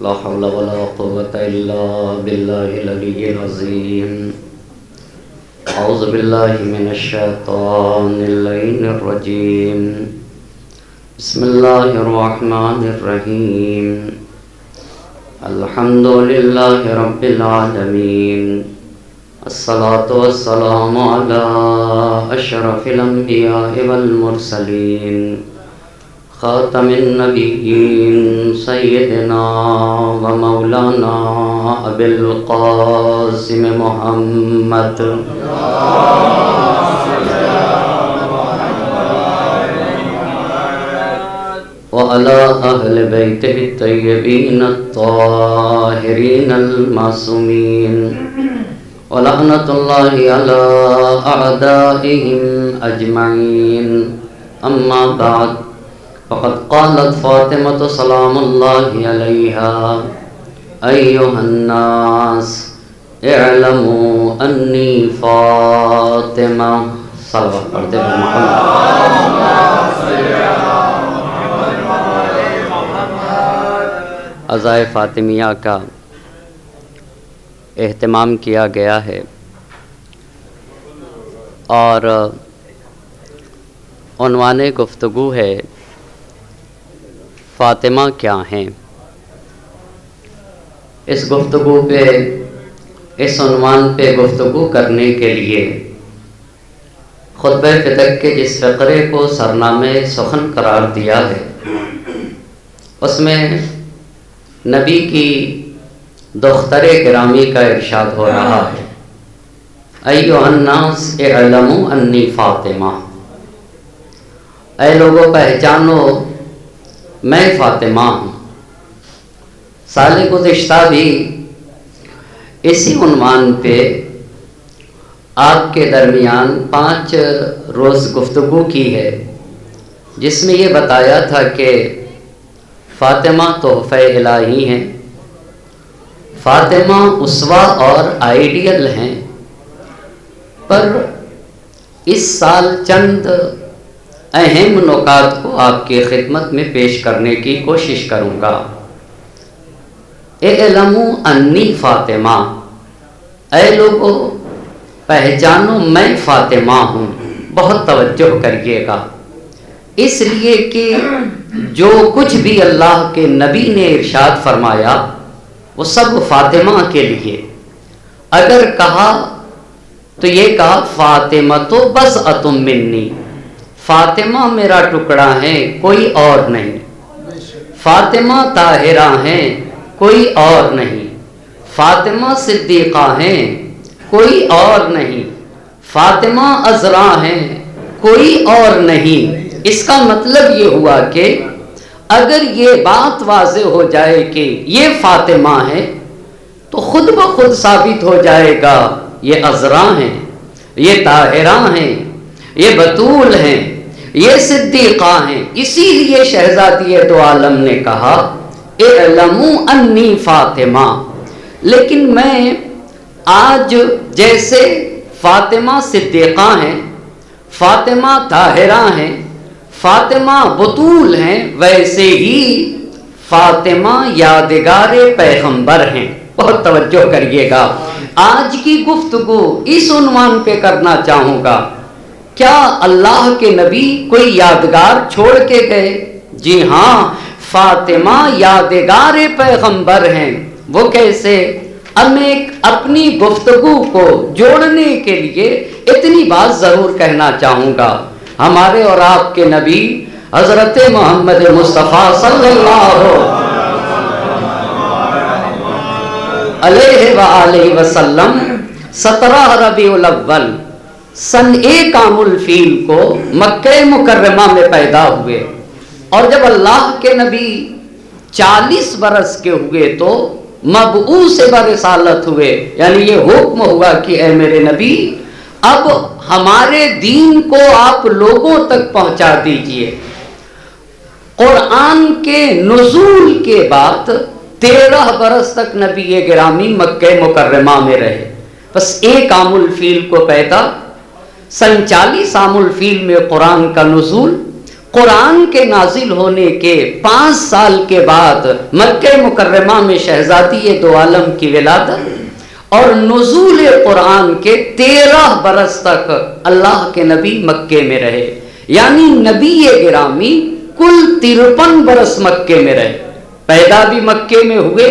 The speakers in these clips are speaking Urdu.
لا حول ولا قوة إلا بالله العلي العظيم. أعوذ بالله من الشيطان اللعين الرجيم. بسم الله الرحمن الرحيم. الحمد لله رب العالمين. الصلاة والسلام على أشرف الأنبياء والمرسلين خاتم النبيين سيدنا ومولانا أبي القاسم محمد وعلى أهل بيته الطيبين الطاهرين المعصومين ولعنة الله على أعدائهم أجمعين. أما بعد، فقد قالت فاطمة سلام الله عليها: أيها الناس اعلموا أني فاطمة. صلوات پڑھتے ہیں محمد. عزائے فاطمیہ کا اہتمام کیا گیا ہے اور عنوان گفتگو ہے فاطمہ کیا ہیں. اس گفتگو پہ، اس عنوان پہ گفتگو کرنے کے لیے خطبہ فطر کے جس فقرے کو سرنامے سخن قرار دیا ہے، اس میں نبی کی دختر گرامی کا ارشاد ہو رہا ہے: ایھا الناس اعلموا انی فاطمہ. اے لوگوں پہچانو میں فاطمہ ہوں. سال گزشتہ بھی اسی عنوان پہ آپ کے درمیان 5 روز گفتگو کی ہے، جس میں یہ بتایا تھا کہ فاطمہ تحفہ الہی ہیں، فاطمہ اسوہ اور آئیڈیل ہیں. پر اس سال چند اہم نکات کو آپ کی خدمت میں پیش کرنے کی کوشش کروں گا. اعلموا انی فاطمہ. اے لوگو پہچانو میں فاطمہ ہوں. بہت توجہ کریے گا، اس لیے کہ جو کچھ بھی اللہ کے نبی نے ارشاد فرمایا وہ سب فاطمہ کے لیے. اگر کہا تو یہ کہا فاطمہ تو بضعۃ منی، فاطمہ میرا ٹکڑا ہے، کوئی اور نہیں. فاطمہ طاہرہ ہیں، کوئی اور نہیں. فاطمہ صدیقہ ہیں، کوئی اور نہیں. فاطمہ عذرا ہیں، کوئی اور نہیں. اس کا مطلب یہ ہوا کہ اگر یہ بات واضح ہو جائے کہ یہ فاطمہ ہے تو خود بخود ثابت ہو جائے گا یہ عذرا ہیں، یہ طاہرہ ہیں، یہ بطول ہیں، یہ صدیقہ ہیں. اسی لیے شہزادی دو عالم نے کہا اعلموا انی فاطمہ. لیکن میں آج جیسے فاطمہ صدیقہ ہیں، فاطمہ طاہرہ ہیں، فاطمہ بطول ہیں، ویسے ہی فاطمہ یادگار پیغمبر ہیں. بہت توجہ کریے گا. آج کی گفتگو اس عنوان پہ کرنا چاہوں گا: کیا اللہ کے نبی کوئی یادگار چھوڑ کے گئے؟ جی ہاں، فاطمہ یادگار پیغمبر ہیں. وہ کیسے؟ اب میں اپنی گفتگو کو جوڑنے کے لیے اتنی بات ضرور کہنا چاہوں گا. ہمارے اور آپ کے نبی حضرت محمد مصطفیٰ صلی اللہ علیہ وآلہ وسلم 17 ربیع الاول سن 1 عام الفیل کو مکہ مکرمہ میں پیدا ہوئے. اور جب اللہ کے نبی 40 برس کے ہوئے تو مبعوث برسالت ہوئے. یعنی یہ حکم ہوا کہ اے میرے نبی اب ہمارے دین کو آپ لوگوں تک پہنچا دیجئے. قرآن کے نزول کے بعد 13 برس تک نبی گرامی مکہ مکرمہ میں رہے. بس 1 عام الفیل کو پیدا، سن 40 عام الفیل میں قرآن کا نزول، قرآن کے نازل ہونے کے 5 سال کے بعد مکہ مکرمہ میں شہزادی دو عالم کی ولادت اور نزول قرآن کے 13 برس تک اللہ کے نبی مکے میں رہے، یعنی نبی گرامی کل 53 برس مکے میں رہے، پیدا بھی مکے میں ہوئے،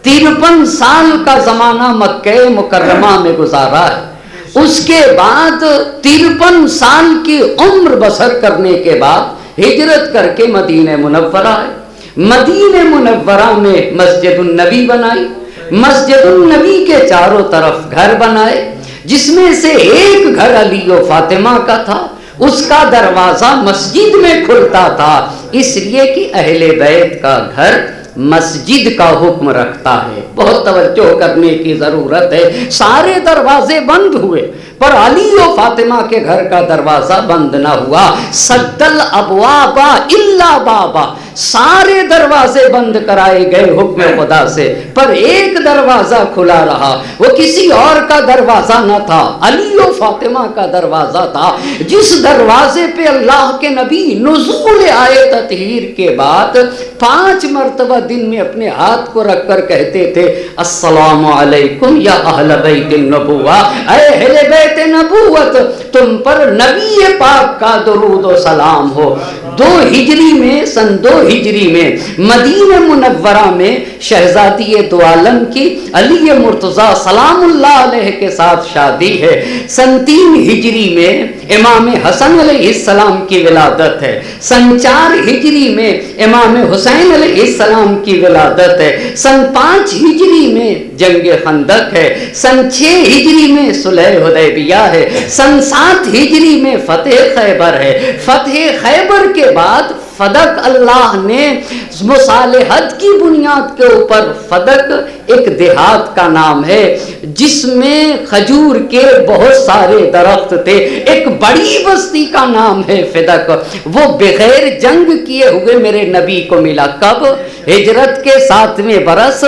53 سال کا زمانہ مکہ مکرمہ میں گزارا ہے۔ اس کے بعد 53 سال کی عمر بسر کرنے کے بعد ہجرت کر کے مدینہ منورہ ہے۔ مدینہ منورہ میں مسجد النبی بنائی، مسجد النبی کے چاروں طرف گھر بنائے، جس میں سے ایک گھر علی و فاطمہ کا تھا، اس کا دروازہ مسجد میں کھلتا تھا، اس لیے کہ اہل بیت کا گھر مسجد کا حکم رکھتا ہے۔ بہت توجہ کرنے کی ضرورت ہے، سارے دروازے بند ہوئے پر علی و فاطمہ کے گھر کا دروازہ بند نہ ہوا۔ سد الابواب الا بابا، سارے دروازے بند کرائے گئے حکم خدا سے، پر ایک دروازہ کھلا رہا، وہ کسی اور کا دروازہ نہ تھا، علی و فاطمہ کا دروازہ تھا، جس دروازے پہ اللہ کے نبی نزول آئے تطہیر کے بعد 5 مرتبہ دن میں اپنے ہاتھ کو رکھ کر کہتے تھے السلام علیکم یا اہل بیت النبوہ، اے اہل بیت نبوت تم پر نبی پاک کا درود و سلام ہو۔ 2 ہجری میں، سن 2 ہجری میں مدینہ منورہ میں شہزادی دو عالم کی علی مرتضیٰ سلام اللہ علیہ کے ساتھ شادی ہے۔ سن 3 ہجری میں امام حسن علیہ السلام کی ولادت ہے۔ سن 4 ہجری میں امام حسین علیہ السلام کی ولادت ہے۔ سن 5 ہجری میں جنگ خندق ہے۔ سن 6 ہجری میں صلح حدیبیہ ہے۔ سن 7 ہجری میں فتح خیبر ہے۔ فتح خیبر کے بعد فدق اللہ نے مصالحت کی بنیاد کے اوپر، فدق ایک دیہات کا نام ہے جس میں کھجور کے بہت سارے درخت تھے، ایک بڑی بستی کا نام ہے فدق، وہ بغیر جنگ کیے ہوئے میرے نبی کو ملا۔ کب؟ ہجرت کے 7ویں برس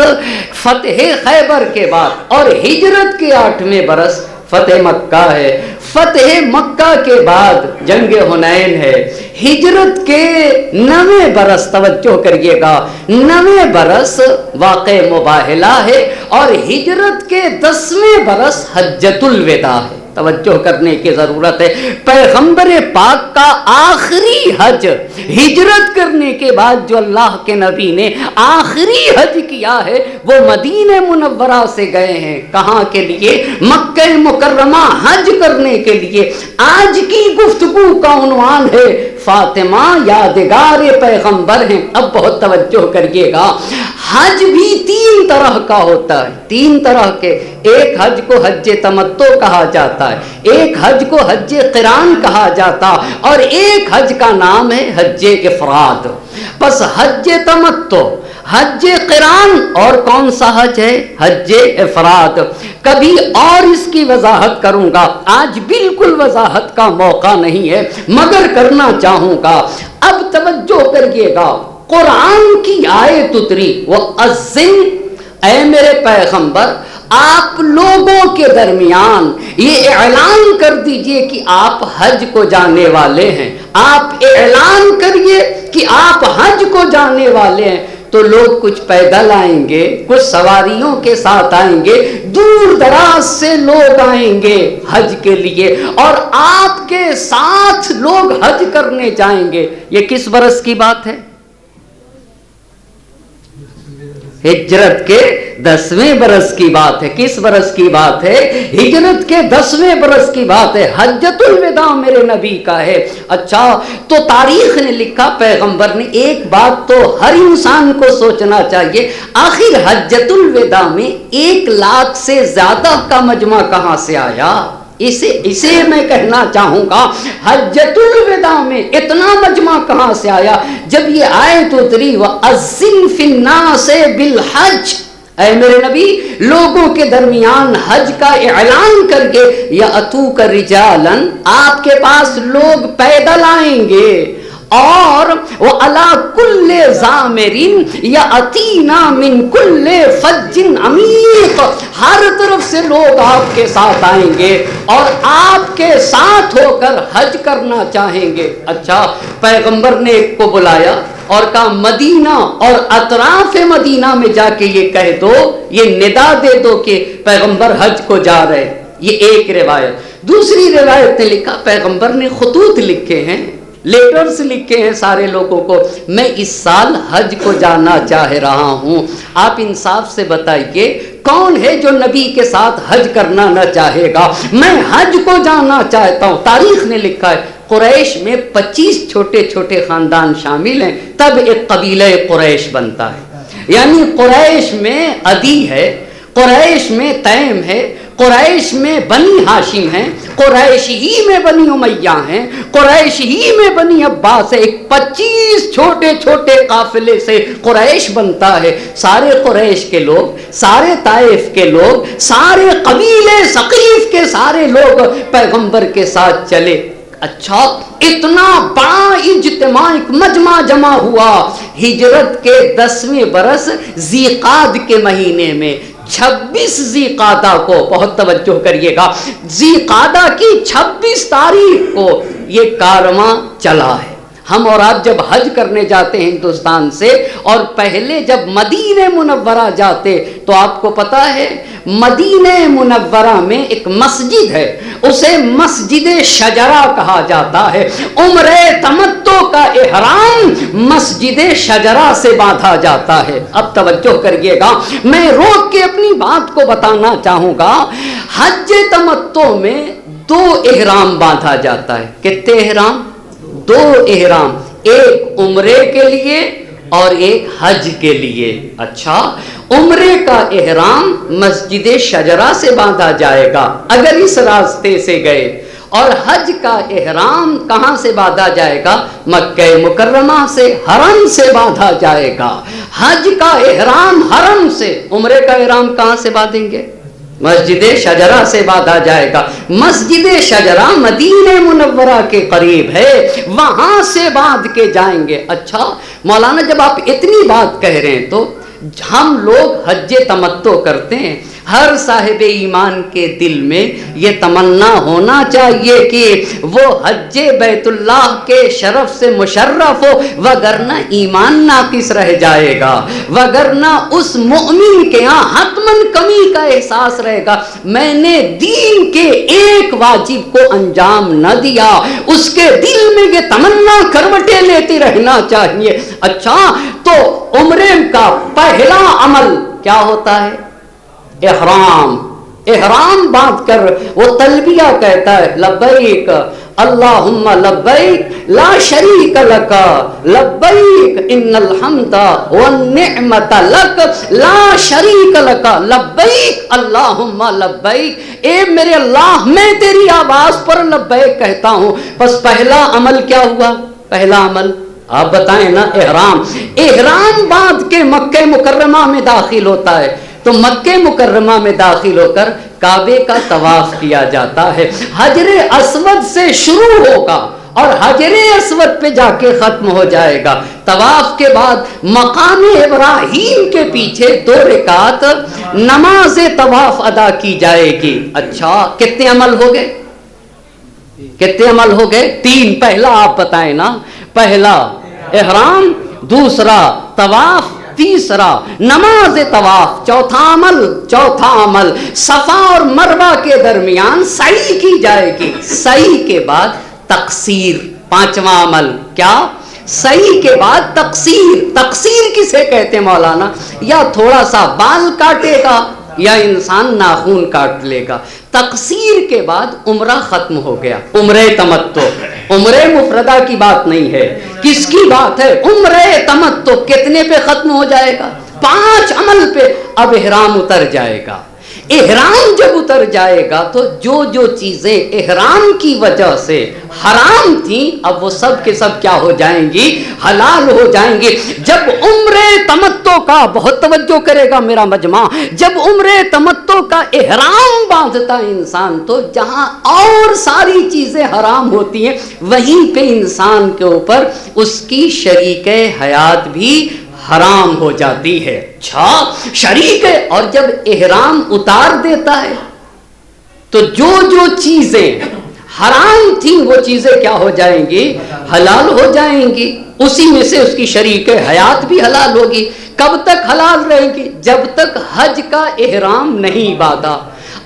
فتح خیبر کے بعد، اور ہجرت کے 8ویں برس فتح مکہ ہے۔ فتح مکہ کے بعد جنگ حنین ہے۔ ہجرت کے 9ویں برس، توجہ کریے گا، 9ویں برس واقع مباہلہ ہے، اور ہجرت کے 10ویں برس حجۃ الوداع ہے۔ توجہ کرنے کی ضرورت ہے، پیغمبر پاک کا آخری حج، ہجرت کرنے کے بعد جو اللہ کے نبی نے آخری حج کیا ہے وہ مدینہ منورہ سے گئے ہیں۔ کہاں کے لیے؟ مکہ مکرمہ حج کرنے کے لیے۔ آج کی گفتگو کا عنوان ہے فاطمہ یادگار پیغمبر ہیں۔ اب بہت توجہ کریے گا، حج بھی 3 طرح کا ہوتا ہے، 3 طرح کے۔ ایک حج کو حج تمتع کہا جاتا ہے، ایک حج کو حج قران کہا جاتا، اور ایک حج کا نام ہے حج افراد۔ بس حج تمتع، حج قران، اور کون سا حج ہے؟ حج افراد۔ کبھی اور اس کی وضاحت کروں گا، آج بالکل وضاحت کا موقع نہیں ہے مگر کرنا چاہوں گا۔ اب توجہ کریے گا، قرآن کی آیت اتری وَأَذِّن، اے میرے پیغمبر آپ لوگوں کے درمیان یہ اعلان کر دیجئے کہ آپ حج کو جانے والے ہیں، آپ اعلان کریے کہ آپ حج کو جانے والے ہیں۔ تو لوگ کچھ پیدل آئیں گے، کچھ سواریوں کے ساتھ آئیں گے، دور دراز سے لوگ آئیں گے حج کے لیے، اور آپ کے ساتھ لوگ حج کرنے جائیں گے۔ یہ کس برس کی بات ہے؟ ہجرت کے 10ویں برس کی بات ہے۔ کس برس کی بات ہے؟ ہجرت کے 10ویں برس کی بات ہے، حجۃ الوداع میرے نبی کا ہے۔ اچھا، تو تاریخ نے لکھا، پیغمبر نے، ایک بات تو ہر انسان کو سوچنا چاہیے، آخر حجۃ الوداع میں 1 لاکھ سے زیادہ کا مجمع کہاں سے آیا؟ اسے میں کہنا چاہوں گا، حجۃ الوداع میں اتنا مجمع کہاں سے آیا؟ جب یہ آیت اتری وَأَذِّن فِي النَّاسِ بِالْحَجِّ، اے میرے نبی لوگوں کے درمیان حج کا اعلان کر کے، یَأْتُوکَ رِجَالًا، آپ کے پاس لوگ پیدل آئیں گے، اور وعلی کل ضامر یأتینا من کل فج عمیق، ہر طرف سے لوگ آپ کے ساتھ آئیں گے اور آپ کے ساتھ ہو کر حج کرنا چاہیں گے۔ اچھا، پیغمبر نے ایک کو بلایا اور کہا مدینہ اور اطراف مدینہ میں جا کے یہ کہہ دو، یہ ندا دے دو کہ پیغمبر حج کو جا رہے۔ یہ ایک روایت۔ دوسری روایت نے لکھا، پیغمبر نے خطوط لکھے ہیں، لیٹرز لکھے ہیں سارے لوگوں کو، میں اس سال حج کو جانا چاہ رہا ہوں، آپ انصاف سے بتائیے کون ہے جو نبی کے ساتھ حج کرنا نہ چاہے گا؟ میں حج کو جانا چاہتا ہوں۔ تاریخ نے لکھا ہے قریش میں 25 چھوٹے چھوٹے خاندان شامل ہیں، تب ایک قبیلہ قریش بنتا ہے۔ یعنی قریش میں عدی ہے، قریش میں تیم ہے، قریش میں بنی ہاشم ہیں، قریش ہی میں بنی امیہ ہیں، قریش ہی میں بنی عباس ہے۔ ایک 25 چھوٹے چھوٹے قافلے سے قریش بنتا ہے۔ سارے قریش کے لوگ، سارے طائف کے لوگ، سارے قبیلے ثقیف کے سارے لوگ پیغمبر کے ساتھ چلے۔ اچھا، اتنا بڑا اجتماع، ایک مجمع جمع ہوا ہجرت کے 10ویں برس ذی قعدہ کے مہینے میں، 26 ذی قعدہ کو، بہت توجہ کریے گا، ذی قعدہ کی 26 تاریخ کو یہ کارواں چلا ہے۔ ہم اور آپ جب حج کرنے جاتے ہیں ہندوستان سے، اور پہلے جب مدینہ منورہ جاتے تو آپ کو پتا ہے مدینہ منورہ میں ایک مسجد ہے، اسے مسجد شجرہ کہا جاتا ہے۔ عمرہ تمتع کا احرام مسجد شجرہ سے باندھا جاتا ہے۔ اب توجہ کریے گا، میں روک کے اپنی بات کو بتانا چاہوں گا۔ حج تمتع میں 2 احرام باندھا جاتا ہے۔ کتنے احرام؟ 2 احرام، ایک عمرے کے لیے اور ایک حج کے لیے۔ اچھا، عمرے کا احرام مسجد شجرہ سے باندھا جائے گا اگر اس راستے سے گئے، اور حج کا احرام کہاں سے باندھا جائے گا؟ مکہ مکرمہ سے، حرم سے باندھا جائے گا۔ حج کا احرام حرم سے، عمرے کا احرام کہاں سے باندھیں گے؟ مسجد شجرہ سے باندھا جائے گا۔ مسجد شجرہ مدینہ منورہ کے قریب ہے، وہاں سے باندھ کے جائیں گے۔ اچھا مولانا، جب آپ اتنی بات کہہ رہے ہیں تو ہم لوگ حج تمتع کرتے ہیں، ہر صاحب ایمان کے دل میں یہ تمنا ہونا چاہیے کہ وہ حج بیت اللہ کے شرف سے مشرف ہو، وگرنہ ایمان ناقص رہ جائے گا، وگرنہ اس مؤمن کے ہاں حتماً کمی کا احساس رہے گا، میں نے دین کے ایک واجب کو انجام نہ دیا، اس کے دل میں یہ تمنا کروٹیں لیتی رہنا چاہیے۔ اچھا، تو عمرے کا پہلا عمل کیا ہوتا ہے؟ احرام۔ احرام باندھ کر وہ تلبیہ کہتا ہے، لبیک اللہم لبیک لا شریک لک لبیک ان الحمد والنعمت لک لا شریک لک لبیک اللہم لبیک۔ اے میرے اللہ، میں تیری آواز پر لبیک کہتا ہوں۔ بس پہلا عمل کیا ہوا؟ پہلا عمل آپ بتائیں نا، احرام۔ احرام باندھ کے مکہ مکرمہ میں داخل ہوتا ہے، تو مکہ مکرمہ میں داخل ہو کر کعبے کا طواف کیا جاتا ہے۔ حجر اسود سے شروع ہوگا اور حجر اسود پہ جا کے ختم ہو جائے گا۔ طواف کے بعد مقام ابراہیم کے پیچھے 2 رکعت نماز طواف ادا کی جائے گی۔ اچھا، کتنے عمل ہو گئے؟ کتنے عمل ہو گئے؟ 3۔ پہلا آپ بتائیں نا، پہلا احرام، دوسرا طواف، تیسرا نماز طواف۔ چوتھا عمل صفا اور مروہ کے درمیان سعی کی جائے گی۔ سعی کے بعد تقصیر۔ 5واں عمل کیا؟ سعی کے بعد تقصیر۔ تقصیر کسے کہتے ہیں مولانا؟ یا تھوڑا سا بال کاٹے گا یا انسان ناخون کاٹ لے گا۔ تقصیر کے بعد عمرہ ختم ہو گیا۔ عمرہ تمتع، عمرہ مفردہ کی بات نہیں ہے، کس کی بات ہے؟ عمرہ تمتع۔ کتنے پہ ختم ہو جائے گا؟ 5 عمل پہ اب احرام اتر جائے گا۔ احرام جب اتر جائے گا تو جو جو چیزیں احرام کی وجہ سے حرام تھیں اب وہ سب کے سب کیا ہو جائیں گی؟ حلال ہو جائیں گے. جب عمرے تمتع کا، بہت توجہ کرے گا میرا مجمع، جب عمرے تمتع کا احرام باندھتا ہے انسان تو جہاں اور ساری چیزیں حرام ہوتی ہیں وہیں پہ انسان کے اوپر اس کی شریک حیات بھی حرام ہو جاتی ہے. اچھا شریک ہے، اور جب احرام اتار دیتا ہے تو جو جو چیزیں حرام تھیں وہ چیزیں کیا ہو جائیں گی؟ حلال ہو جائیں گی. اسی میں سے اس کی شریک حیات بھی حلال ہوگی. کب تک حلال رہے گی؟ جب تک حج کا احرام نہیں باندھا.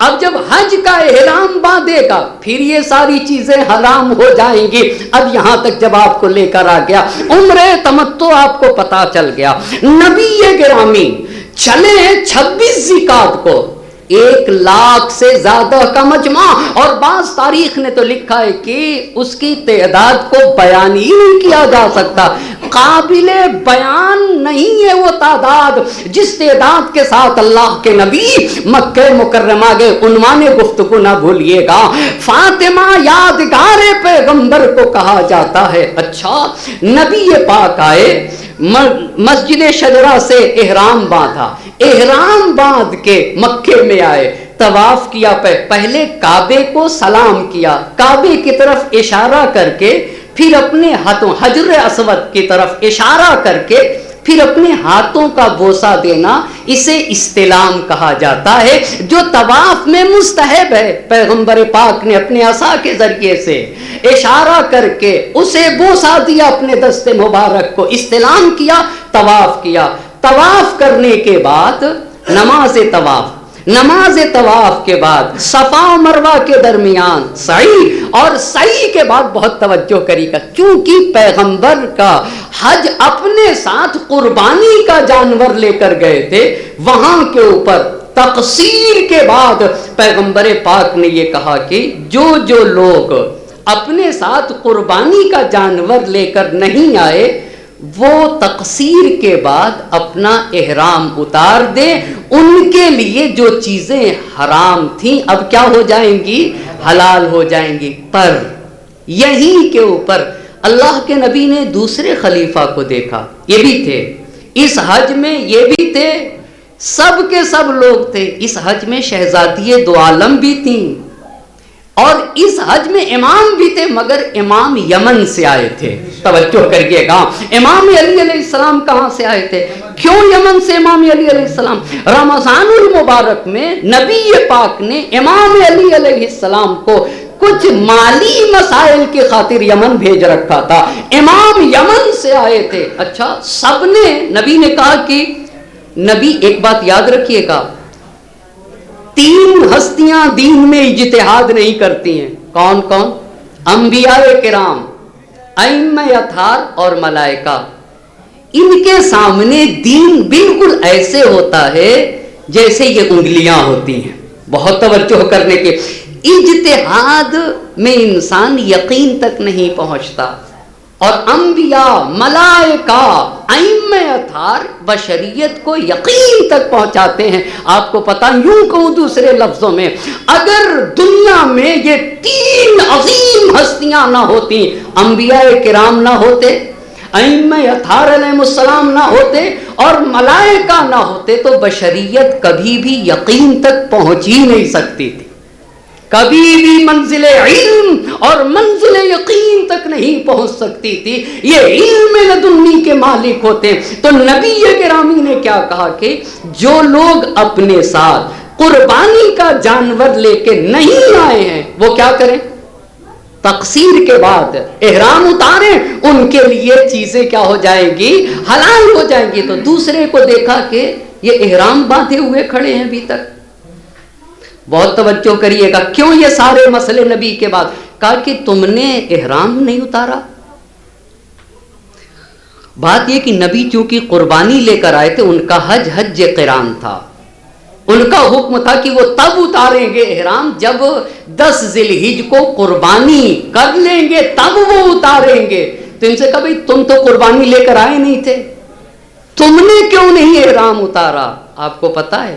اب جب حج کا احرام باندھے گا پھر یہ ساری چیزیں حرام ہو جائیں گی. اب یہاں تک جب آپ کو لے کر آ گیا عمرے تمتع، آپ کو پتا چل گیا نبی گرامی چلے 26 ذی-القعدہ کو 1,00,000 سے زیادہ کا مجمع، اور بعض تاریخ نے تو لکھا ہے کہ اس کی تعداد کو بیان ہی نہیں کیا جا سکتا. قابل بیان نہیں ہے وہ تعداد جس تعداد کے ساتھ اللہ کے نبی مکہ مکرمہ گئے. عنوان گفتگو نہ بھولیے گا، فاطمہ یادگار پیغمبر کو کہا جاتا ہے. اچھا نبی پاک آئے، مسجد شجرہ سے احرام باندھا، احرام باندھ کے مکے میں آئے، طواف کیا، پہلے کعبے کو سلام کیا، کعبے کی طرف اشارہ کر کے پھر اپنے ہاتھوں حجر اسود کی طرف اشارہ کر کے پھر اپنے ہاتھوں کا بوسہ دینا، اسے استلام کہا جاتا ہے، جو طواف میں مستحب ہے. پیغمبر پاک نے اپنے عصا کے ذریعے سے اشارہ کر کے اسے بوسہ دیا، اپنے دست مبارک کو استلام کیا، طواف کیا. طواف کرنے کے بعد نماز طواف کے بعد صفا و مروہ کے درمیان سعی، اور سعی کے بعد بہت توجہ کری گا کیونکہ پیغمبر کا حج اپنے ساتھ قربانی کا جانور لے کر گئے تھے. وہاں کے اوپر تقصیر کے بعد پیغمبر پاک نے یہ کہا کہ جو جو لوگ اپنے ساتھ قربانی کا جانور لے کر نہیں آئے وہ تقصیر کے بعد اپنا احرام اتار دے. ان کے لیے جو چیزیں حرام تھیں اب کیا ہو جائیں گی؟ حلال ہو جائیں گی. پر یہیں کے اوپر اللہ کے نبی نے دوسرے خلیفہ کو دیکھا، یہ بھی تھے اس حج میں، یہ بھی تھے، سب کے سب لوگ تھے اس حج میں. شہزادی دو عالم بھی تھیں اور اس حج میں امام بھی تھے، مگر امام یمن سے آئے تھے. توجہ کریے گا، امام علی علیہ السلام کہاں سے آئے تھے؟ کیوں یمن سے امام علی علیہ السلام؟ رمضان المبارک میں نبی پاک نے امام علی علیہ السلام کو کچھ مالی مسائل کی خاطر یمن بھیج رکھا تھا، امام یمن سے آئے تھے. اچھا سب نے، نبی نے کہا کہ نبی ایک بات یاد رکھیے گا، 3 ہستیاں دین میں اجتہاد نہیں کرتی ہیں. کون کون؟ انبیاء کرام، ائمہ اطہار اور ملائکہ. ان کے سامنے دین بالکل ایسے ہوتا ہے جیسے یہ انگلیاں ہوتی ہیں. بہت توجہ کرنے کے، اجتہاد میں انسان یقین تک نہیں پہنچتا، اور انبیاء، ملائکہ، ائمہ اطہار بشریت کو یقین تک پہنچاتے ہیں. آپ کو پتا، یوں کہوں دوسرے لفظوں میں، اگر دنیا میں یہ 3 عظیم ہستیاں نہ ہوتی، انبیاء کرام نہ ہوتے، ائمہ اطہار علیہ السلام نہ ہوتے اور ملائکہ نہ ہوتے تو بشریت کبھی بھی یقین تک پہنچ ہی نہیں سکتی تھی، کبھی بھی منزل علم اور منزل یقین تک نہیں پہنچ سکتی تھی. یہ علم لدنی کے مالک ہوتے. تو نبی گرامی نے کیا کہا کہ جو لوگ اپنے ساتھ قربانی کا جانور لے کے نہیں آئے ہیں وہ کیا کریں؟ تقصیر کے بعد احرام اتاریں، ان کے لیے چیزیں کیا ہو جائیں گی؟ حلال ہو جائیں گی. تو دوسرے کو دیکھا کہ یہ احرام باندھے ہوئے کھڑے ہیں ابھی تک. بہت توجہ کریے گا، کیوں یہ سارے مسئلے نبی کے بعد؟ کہا کہ تم نے احرام نہیں اتارا. بات یہ کہ نبی چونکہ قربانی لے کر آئے تھے، ان کا حج قران تھا، ان کا حکم تھا کہ وہ تب اتاریں گے احرام جب 10 ذی الحجہ کو قربانی کر لیں گے، تب وہ اتاریں گے. تو ان سے کہا بھئی تم تو قربانی لے کر آئے نہیں تھے، تم نے کیوں نہیں احرام اتارا؟ آپ کو پتا ہے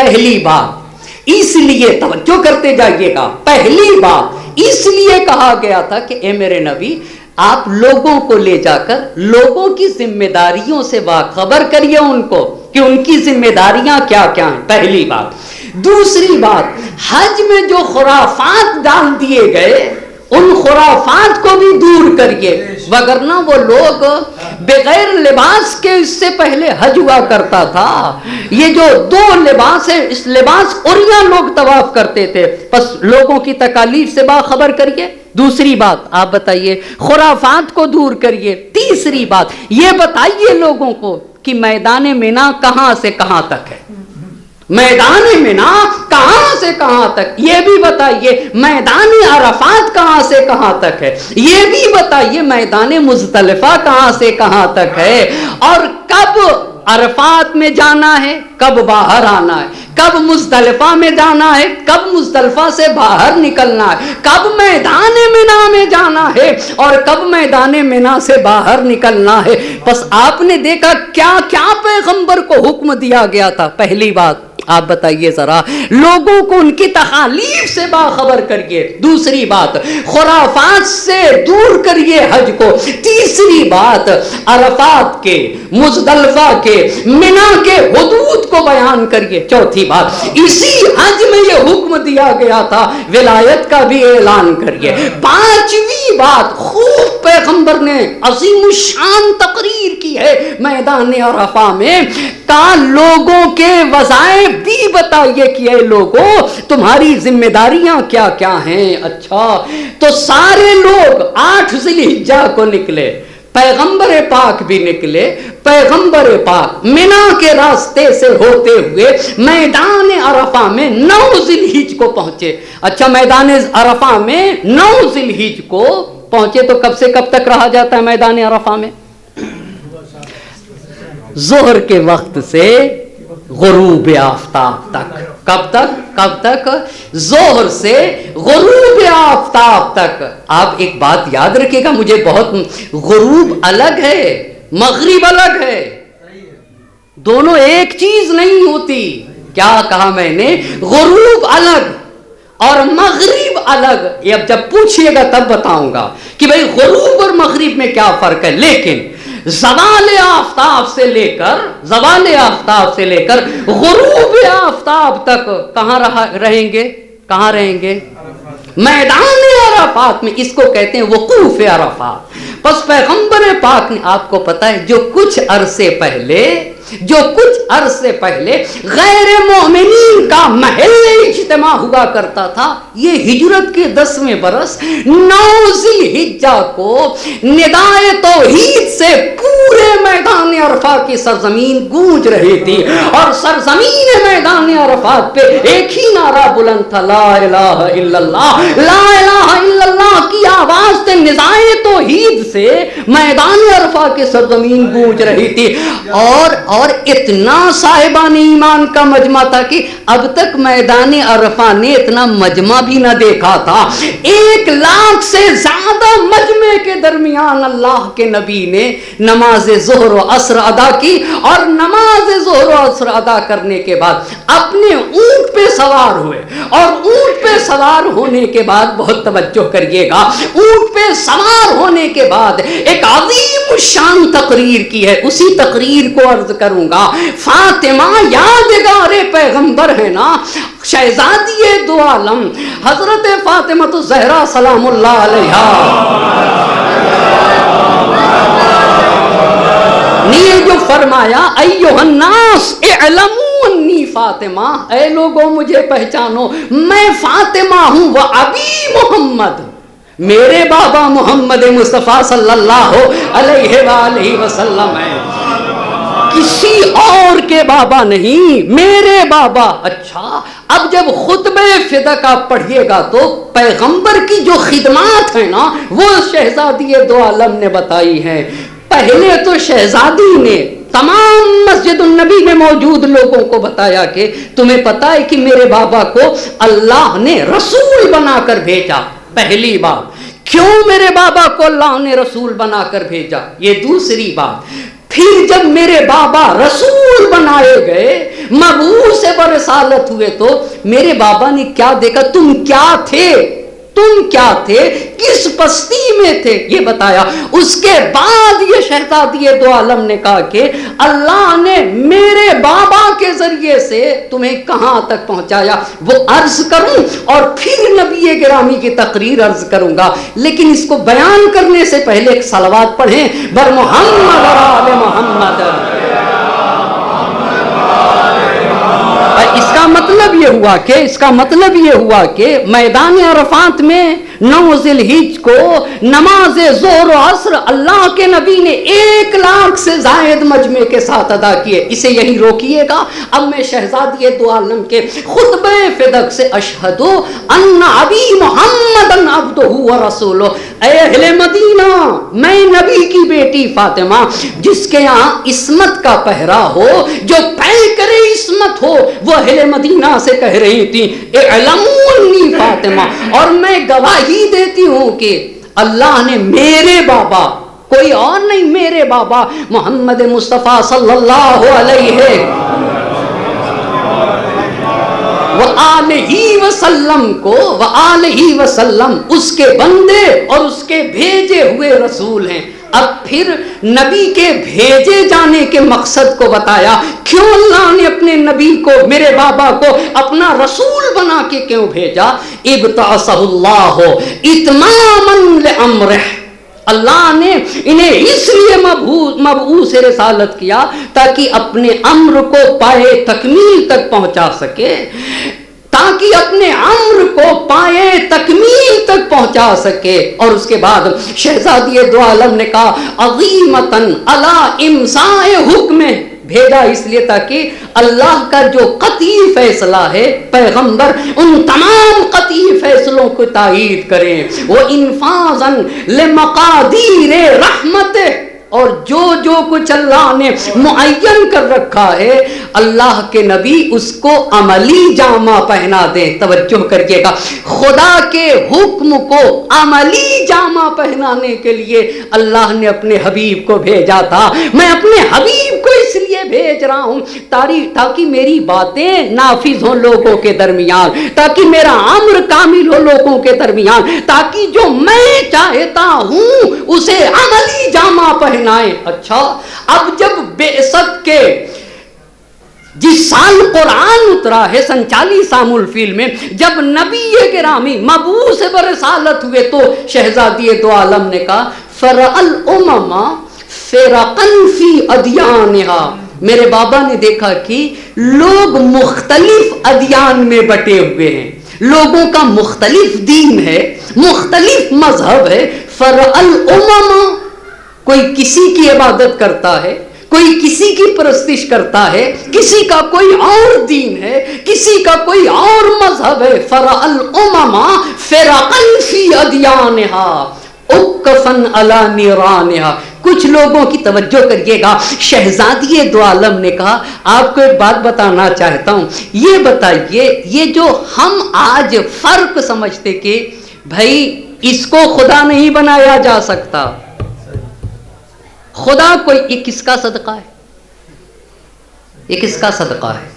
پہلی بات اس لیے توجہ کرتے جائیے گا، پہلی بات اس لیے کہا گیا تھا کہ اے میرے نبی آپ لوگوں کو لے جا کر لوگوں کی ذمہ داریوں سے باخبر کریے ان کو کہ ان کی ذمہ داریاں کیا کیا ہیں، پہلی بات۔ دوسری بات، حج میں جو خرافات ڈال دیے گئے ان خرافات کو بھی دور کریے، وگرنہ وہ لوگ بغیر لباس کے اس سے پہلے حج ہوا کرتا تھا، یہ جو دو لباس ہے اس لباس عریاں لوگ طواف کرتے تھے، بس لوگوں کی تکالیف سے باخبر کریے۔ دوسری بات آپ بتائیے خرافات کو دور کریے۔ تیسری بات یہ بتائیے لوگوں کو کہ میدان مینا کہاں سے کہاں تک ہے، میدان مینا کہاں سے کہاں تک یہ بھی بتائیے، میدان عرفات کہاں سے کہاں تک ہے یہ بھی بتائیے، میدان مزدلفہ کہاں سے کہاں تک ہے، اور کب عرفات میں جانا ہے کب باہر آنا ہے، کب مزدلفہ میں جانا ہے کب مزدلفہ سے باہر نکلنا ہے، کب میدان مینا میں جانا ہے اور کب میدان مینا سے باہر نکلنا ہے۔ بس آپ نے دیکھا کیا کیا پیغمبر کو حکم دیا گیا تھا۔ پہلی بات آپ بتائیے ذرا لوگوں کو ان کی تخالیف سے باخبر کریے، دوسری بات خرافات سے دور کریے حج کو، تیسری بات عرفات کے مزدلفہ کے منا کے حدود کو بیان کریے، چوتھی بات اسی حج میں یہ حکم دیا گیا تھا ولایت کا بھی اعلان کریے، پانچویں بات خوب پیغمبر نے عظیم الشان تقریر کی ہے میدان عرفہ میں، کا لوگوں کے وظائف بھی بتائیے کہ اے لوگوں تمہاری ذمہ داریاں کیا کیا ہیں۔ اچھا تو سارے لوگ 8 ذی الحجہ کو نکلے، پیغمبر پاک بھی نکلے، پیغمبر پاک منا کے راستے سے ہوتے ہوئے میدان عرفہ میں 9 ذی الحجہ کو پہنچے۔ اچھا میدان عرفہ میں 9 ذی الحجہ کو پہنچے تو کب سے کب تک رہا جاتا ہے میدان عرفہ میں؟ ظہر کے وقت سے غروب آفتاب تک۔ کب تک؟ کب تک؟ ظہر سے غروب آفتاب تک۔ آپ ایک بات یاد رکھیے گا مجھے بہت، غروب الگ ہے مغرب الگ ہے، دونوں ایک چیز نہیں ہوتی۔ کیا کہا میں نے؟ غروب الگ اور مغرب الگ۔ یہ اب جب پوچھئے گا تب بتاؤں گا کہ بھئی غروب اور مغرب میں کیا فرق ہے، لیکن زوال آفتاب سے لے کر غروب آفتاب تک کہاں رہیں گے؟ کہاں رہیں گے؟ میدان عرفات میں۔ اس کو کہتے ہیں وقوف عرفات۔ پس پیغمبر پاک نے آپ کو پتا ہے جو کچھ عرصے پہلے غیر مومنین کا محل اجتماع ہوا کرتا تھا، یہ ہجرت کے 10ویں برس 9 ذی الحجہ کو ندائے توحید سے پورے میدان عرفہ کی سرزمین گونج رہی تھی، اور سرزمین میدان عرفات پہ ایک ہی نعرہ بلند تھا، لا الہ الا اللہ، لا الہ الا اللہ کی آواز سے ندائے توحید سے میدان عرفہ کی سرزمین گونج رہی تھی، اور اتنا صاحبان ایمان کا مجمع تھا کہ اب تک میدان عرفہ نے اتنا مجمع بھی نہ دیکھا تھا۔ 1 لاکھ سے زیادہ مجمع کے درمیان اللہ کے نبی نے نماز ظہر و عصر ادا کی، اور نماز ظہر و عصر ادا کرنے کے بعد اپنے اونٹ پہ سوار ہوئے، اور اونٹ پہ سوار ہونے کے بعد بہت توجہ کریے گا، اونٹ پہ سوار ہونے کے بعد ایک عظیم شان تقریر کی ہے، اسی تقریر کو عرض کروں گا۔ فاطمہ یادگار پیغمبر ہے نا، شہزادی دو عالم حضرت فاطمہ الزہرا سلام اللہ علیہا نے جو فرمایا ایھا الناس اعلموا انی فاطمہ، اے لوگوں مجھے پہچانو میں فاطمہ ہوں، و ابی محمد، میرے بابا محمد مصطفیٰ صلی اللہ علیہ وآلہ وسلم ہے، کسی اور کے بابا نہیں، میرے بابا۔ اچھا اب جب خطبہ فدق آپ پڑھیے گا تو پیغمبر کی جو خدمات ہیں نا وہ شہزادی دو عالم نے بتائی ہیں۔ پہلے تو شہزادی نے تمام مسجد النبی میں موجود لوگوں کو بتایا کہ تمہیں پتا ہے کہ میرے بابا کو اللہ نے رسول بنا کر بھیجا۔ پہلی بات کیوں میرے بابا کو اللہ نے رسول بنا کر بھیجا، یہ دوسری بات پھر جب میرے بابا رسول بنائے گئے، مبعوث برسالت ہوئے، تو میرے بابا نے کیا دیکھا؟ تم کیا تھے، تم کیا تھے، کس پستی میں تھے، یہ بتایا۔ اس کے بعد یہ شہزادی دو عالم نے کہا کہ اللہ نے میرے بابا کے ذریعے سے تمہیں کہاں تک پہنچایا وہ عرض کروں، اور پھر نبی گرامی کی تقریر عرض کروں گا، لیکن اس کو بیان کرنے سے پہلے ایک صلوات پڑھیں بر محمد اور آل محمد۔ اس کا مطلب یہ ہوا کہ میدان عرفات میں 9 ذی الحجہ کو نماز ظہر و عصر اللہ کے نبی نے 1 لاکھ سے زائد مجمع کے ساتھ ادا کیے۔ اسے یہی روکیے گا۔ اب میں شہزادی دو عالم کے خطبہ فدق سے اشہد ان ابی محمد عبدہ و رسولہ، اے اہل مدینہ، میں نبی کی بیٹی فاطمہ جس کے یہاں عصمت کا پہرا ہو، جو طے کرے عصمت ہو، وہ اہل مدینہ سے کہہ رہی تھی اعلمونی فاطمہ، اور میں گواہی دیتی ہوں کہ اللہ نے میرے بابا، کوئی اور نہیں، میرے بابا محمد مصطفیٰ صلی اللہ علیہ وآلہ وسلم کو، وآلہ وسلم اس کے بندے اور اس کے بھیجے ہوئے رسول ہیں۔ اب پھر نبی کے بھیجے جانے کے مقصد کو بتایا، کیوں اللہ نے اپنے نبی کو، میرے بابا کو اپنا رسول بنا کے کیوں بھیجا؟ ابتعثہ اللہ اتماما لامرہ، اللہ نے انہیں اس لیے مبعوث رسالت کیا تاکہ اپنے امر کو پائے تکمیل تک پہنچا سکے، تاکہ اپنے امر کو پائے تکمیل تک پہنچا سکے۔ اور اس کے بعد شہزادی دو عالم نے کہا عظیمتاً علی امضاء حکم، بھیجا اس لیے تاکہ اللہ کا جو قطعی فیصلہ ہے پیغمبر ان تمام قطعی فیصلوں کو تائید کریں، وہ انفاذاً لمقادیر رحمت، اور جو جو کچھ اللہ نے معین کر رکھا ہے اللہ کے نبی اس کو عملی جامہ پہنا دیں۔ توجہ کریے گا، خدا کے حکم کو عملی جامہ پہنانے کے لیے اللہ نے اپنے حبیب کو بھیجا تھا۔ میں اپنے حبیب کو اس لیے بھیج رہا ہوں تاکہ میری باتیں نافذ ہوں لوگوں کے درمیان، تاکہ میرا امر کامل ہو لوگوں کے درمیان، تاکہ جو میں چاہتا ہوں اسے عملی جامہ پہنائیں۔ اچھا، اب جب بعثت کے جس سال قرآن اترا ہے 47 عام الفیل میں، جب نبی گرامی مبعوث برسالت ہوئے تو شہزادی دو عالم نے کہا فرأى الامم فرقا فی ادیانہا، میرے بابا نے دیکھا کہ لوگ مختلف ادیان میں بٹے ہوئے ہیں، لوگوں کا مختلف دین ہے، مختلف مذہب ہے۔ فرأى الامم، کوئی کسی کی عبادت کرتا ہے، کوئی کسی کی پرستش کرتا ہے، کسی کا کوئی اور دین ہے، کسی کا کوئی اور مذہب ہے۔ فرأى الامم فرقا فی ادیانہا اکفا علی نیرانہا۔ کچھ لوگوں کی توجہ کریے گا، شہزادی دو عالم نے کہا آپ کو ایک بات بتانا چاہتا ہوں، یہ بتائیے یہ جو ہم آج فرق سمجھتے کہ بھائی اس کو خدا نہیں بنایا جا سکتا، خدا کوئی، یہ کس کا صدقہ ہے؟ یہ کس کا صدقہ ہے؟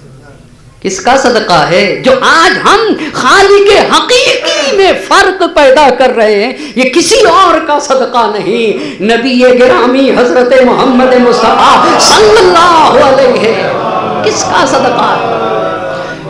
کس کا صدقہ ہے جو آج ہم خالق حقیقی میں فرق پیدا کر رہے ہیں؟ یہ کسی اور کا صدقہ نہیں، نبی گرامی حضرت محمد مصطفیٰ صلی اللہ علیہ، کس کا صدقہ ہے؟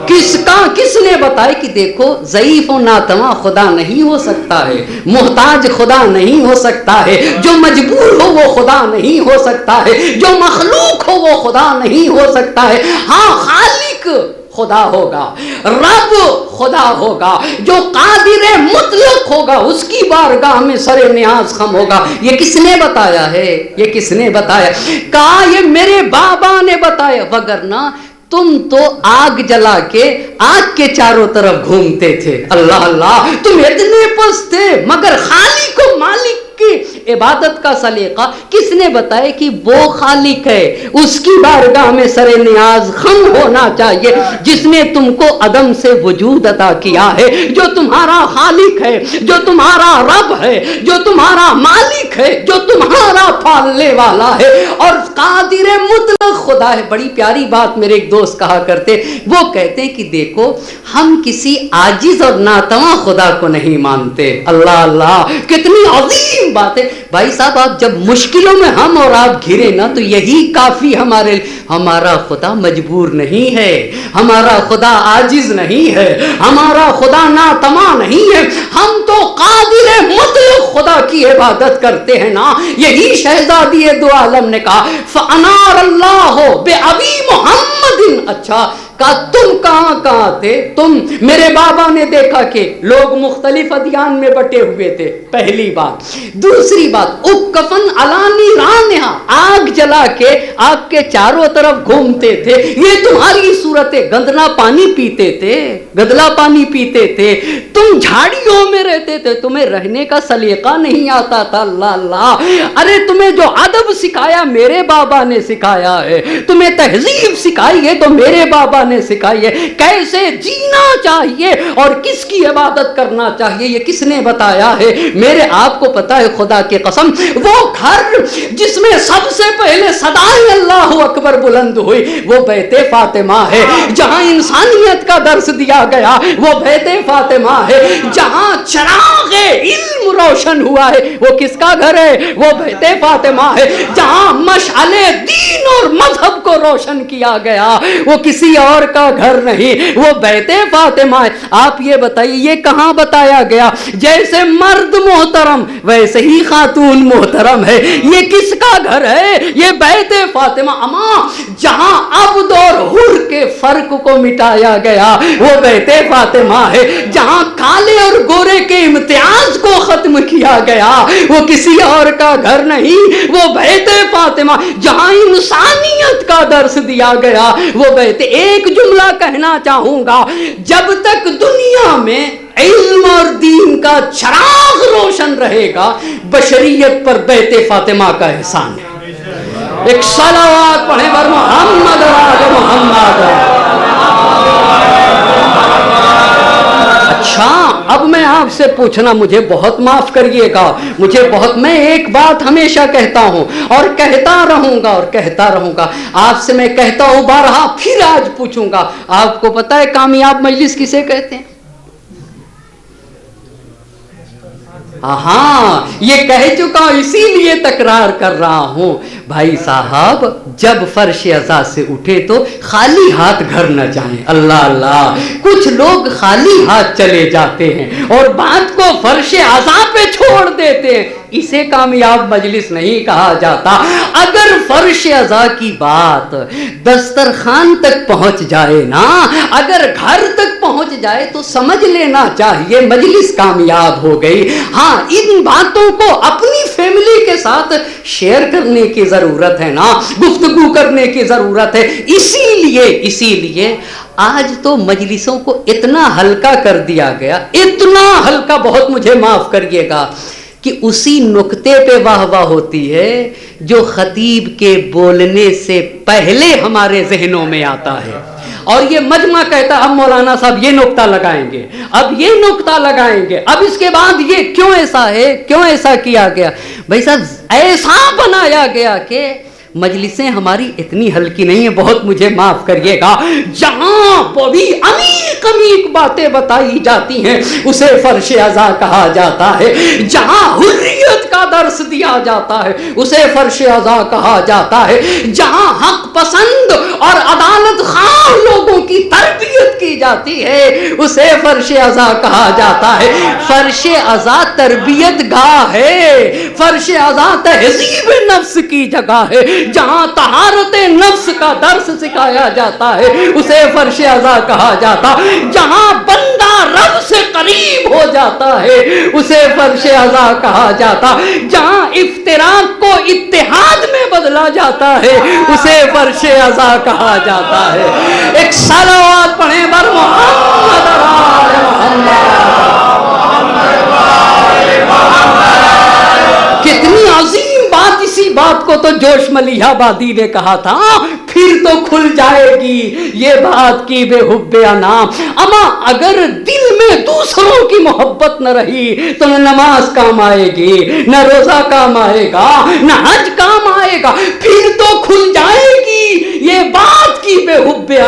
کس نے بتایا کہ دیکھو ضعیف و ناتواں خدا نہیں ہو سکتا ہے، محتاج خدا نہیں ہو سکتا ہے، جو مجبور ہو وہ خدا نہیں ہو سکتا ہے، جو مخلوق ہو وہ خدا نہیں ہو سکتا ہے۔ ہاں، خالق خدا ہوگا، رب خدا ہوگا، جو قادر مطلق ہوگا، اس کی بارگاہ میں سر نیاز خم ہوگا۔ یہ کس نے بتایا ہے؟ یہ کس نے بتایا؟ کہا یہ میرے بابا نے بتایا، وگرنہ تم تو آگ جلا کے آگ کے چاروں طرف گھومتے تھے۔ اللہ اللہ، تم اتنے پست تھے، مگر خالق و مالک کی عبادت کا سلیقہ کس نے بتایا کہ وہ خالق ہے، اس کی بارگاہ میں سر نیاز خم ہونا چاہیے، جس نے تم کو عدم سے وجود عطا کیا ہے، جو تمہارا خالق ہے، جو تمہارا رب ہے، جو تمہارا مالک ہے، جو تمہارا پالنے والا ہے۔ اور قادر مطلق خدا ہے. بڑی پیاری بات میرے ایک دوست کہا کرتے, وہ کہتے ہیں کہ دیکھو ہم کسی عاجز اور ناتواں خدا کو نہیں مانتے. اللہ اللہ, کتنی عظیم بات ہے بھائی صاحب. آپ جب مشکلوں میں ہم اور آپ گھرے نا تو یہی کافی ہمارے. ہمارا خدا مجبور نہیں ہے, ہمارا خدا عاجز نہیں ہے, ہمارا خدا ناتواں نہیں ہے. ہم تو قادر مطلق خدا کی عبادت کرتے ہیں نا. یہی شہزادی دو عالم نے کہا فَأَنَارَ اللَّهُ بِأَبِي مُحَمَّدٍ. اچھا کہا تم کہاں تھے؟ تم, میرے بابا نے دیکھا کہ لوگ مختلف ادیان میں بٹے ہوئے تھے, پہلی بات. دوسری بات, اُکَّفًا عَلَىٰ نِيرَانِهَا, آگ جلا کے آپ کے چاروں طرف گھومتے تھے. یہ تمہاری صورت ہے. گندلا پانی پیتے تھے, گدلا پانی پیتے تھے. تم جھاڑیوں میں رہتے تھے, تمہیں رہنے کا سلیقہ نہیں آتا تھا. اللہ اللہ, ارے تمہیں جو ادب سکھایا میرے بابا نے سکھایا ہے, تمہیں تہذیب سکھائی ہے تو میرے بابا نے سکھائی ہے. کیسے جینا چاہیے اور کس کی عبادت کرنا چاہیے یہ کس نے بتایا ہے؟ میرے آپ کو پتا ہے خدا کی قسم, وہ گھر جس میں سب سے پہلے صدائے اللہ اکبر بلند ہوئی وہ بیت فاطمہ ہے. جہاں انسانیت کا درس دیا گیا وہ بیت فاطمہ ہے. جہاں چراغ علم روشن ہوا ہے وہ کس کا گھر ہے؟ وہ بیت فاطمہ ہے. جہاں مشعل دین اور مذہب کو روشن کیا گیا وہ کسی اور کا گھر نہیں, وہ بیت فاطمہ ہے. آپ یہ بتائیے یہ کہاں بتایا گیا؟ جیسے مرد محترم ویسے ہی خاتون محترم ہے. یہ کس کا گھر ہے؟ یہ بیت فاطمہ. اما جہاں عبد اور حر کے فرق کو مٹایا گیا وہ بیت فاطمہ ہے. جہاں کالے اور گورے کے امتیاز کو ختم کیا گیا وہ کسی اور کا گھر نہیں, وہ بیت فاطمہ. جہاں انسانیت کا درس دیا گیا وہ بیت. ایک جملہ کہنا چاہوں گا, جب تک دنیا میں علم اور دین کا چراغ روشن رہے گا بشریت پر بیت فاطمہ کا احسان ہے. ایک صلوات پڑھیں بر محمد آل محمد. اچھا اب میں آپ سے پوچھنا, مجھے بہت معاف کریے گا, مجھے بہت, میں ایک بات ہمیشہ کہتا ہوں اور کہتا رہوں گا اور کہتا رہوں گا. آپ سے میں کہتا ہوں بارہا, پھر آج پوچھوں گا. آپ کو پتا ہے کامیاب مجلس کسے کہتے ہیں؟ ہاں یہ کہہ چکا ہوں اسی لیے تکرار کر رہا ہوں. بھائی صاحب جب فرش عزا سے اٹھے تو خالی ہاتھ گھر نہ جائیں. اللہ اللہ, کچھ لوگ خالی ہاتھ چلے جاتے ہیں اور بات کو فرش عزا پہ چھوڑ دیتے ہیں. اسے کامیاب مجلس نہیں کہا جاتا. اگر فرش عزا کی بات دسترخوان تک پہنچ جائے نا, اگر گھر تک پہنچ جائے تو سمجھ لینا چاہیے مجلس کامیاب ہو گئی. ہاں ان باتوں کو اپنی فیملی کے ساتھ شیئر کرنے کی ضرورت ہے نا, گفتگو کرنے کی ضرورت ہے. اسی لیے آج تو مجلسوں کو اتنا ہلکا کر دیا گیا, اتنا ہلکا, بہت مجھے معاف کریے گا, کہ اسی نقطے پہ واہ واہ ہوتی ہے جو خطیب کے بولنے سے پہلے ہمارے ذہنوں میں آتا ہے. اور یہ مجمع کہتا اب مولانا صاحب یہ نقطہ لگائیں گے, اب یہ نقطہ لگائیں گے, اب اس کے بعد یہ کیوں ایسا ہے, کیوں ایسا کیا گیا. بھائی صاحب ایسا بنایا گیا کہ مجلسیں ہماری اتنی ہلکی نہیں ہیں. بہت مجھے معاف کریے گا, جہاں بڑی عمیق عمیق باتیں بتائی جاتی ہیں اسے فرش عزا کہا جاتا ہے. جہاں حریت کا درس دیا جاتا ہے اسے فرش عزا کہا جاتا ہے. جہاں حق پسند اور عدالت خواہ لوگوں کی تربیت کی جاتی ہے اسے فرش عزا کہا جاتا ہے. فرش عزا تربیت گاہ ہے, فرش عزا تہذیب نفس کی جگہ ہے. جہاں طہارت نفس کا درس سکھایا جاتا ہے اسے فرش عزا کہا جاتا. جہاں بندہ رب سے قریب ہو جاتا ہے اسے فرش عزا کہا جاتا. جہاں افتراق کو اتحاد میں بدلا جاتا ہے اسے فرش عزا کہا جاتا ہے. ایک صلوات پڑھیں بر محمد آل محمد. کتنی عظیم بات. اسی بات کو تو جوش ملیح آبادی نے کہا تھا, پھر تو کھل جائے گی یہ بات کی بے حب انام. اما اگر دل میں دوسروں کی محبت نہ رہی تو نہ نماز کام آئے گی, نہ روزہ کام آئے گا, نہ حج کام آئے گا. پھر تو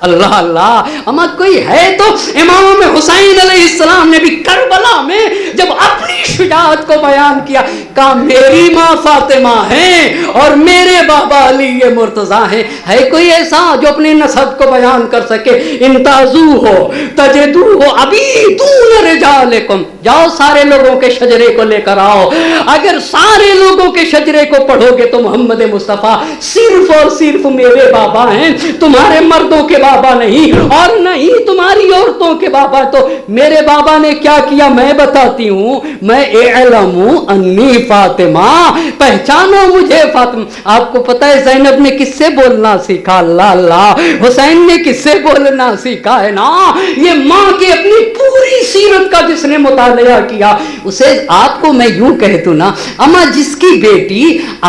اللہ اللہ، اما کوئی ہے تو امام حسین علیہ السلام نے بھی کربلا میں جب اپنی شجاعت کو بیان کیا، کہا میری ماں فاطمہ ہیں اور میرے بابا علی مرتضیٰ ہیں۔ ہے کوئی ایسا جو اپنی نسب کو بیان کر سکے؟ انتازو ہو تجدو ہو ابھی دون رجالکم، جاؤ سارے لوگوں کے شجرے کو لے کر آؤ۔ اگر سارے لوگوں کے شجرے کو پڑھو گے تو محمد مصطفیٰ صرف اور صرف میرے بابا ہیں، تمہارے مردوں کے بابا نہیں، اور نہیں تمہاری عورتوں کے بابا۔ تو میرے بابا نے کیا کیا میں بتاتی ہوں، میں اعلموا انی فاطمہ، پہچانو مجھے فاطمہ۔ آپ کو پتہ ہے زینب نے کس سے بولنا سیکھا؟ اللہ اللہ، حسین نے کس سے بولنا سیکھا ہے نا؟ یہ ماں کی اپنی پوری سیرت کا جس نے مطالعہ کیا، اسے آپ کو میں یوں کہہ دوں نا، اما جس کی بیٹی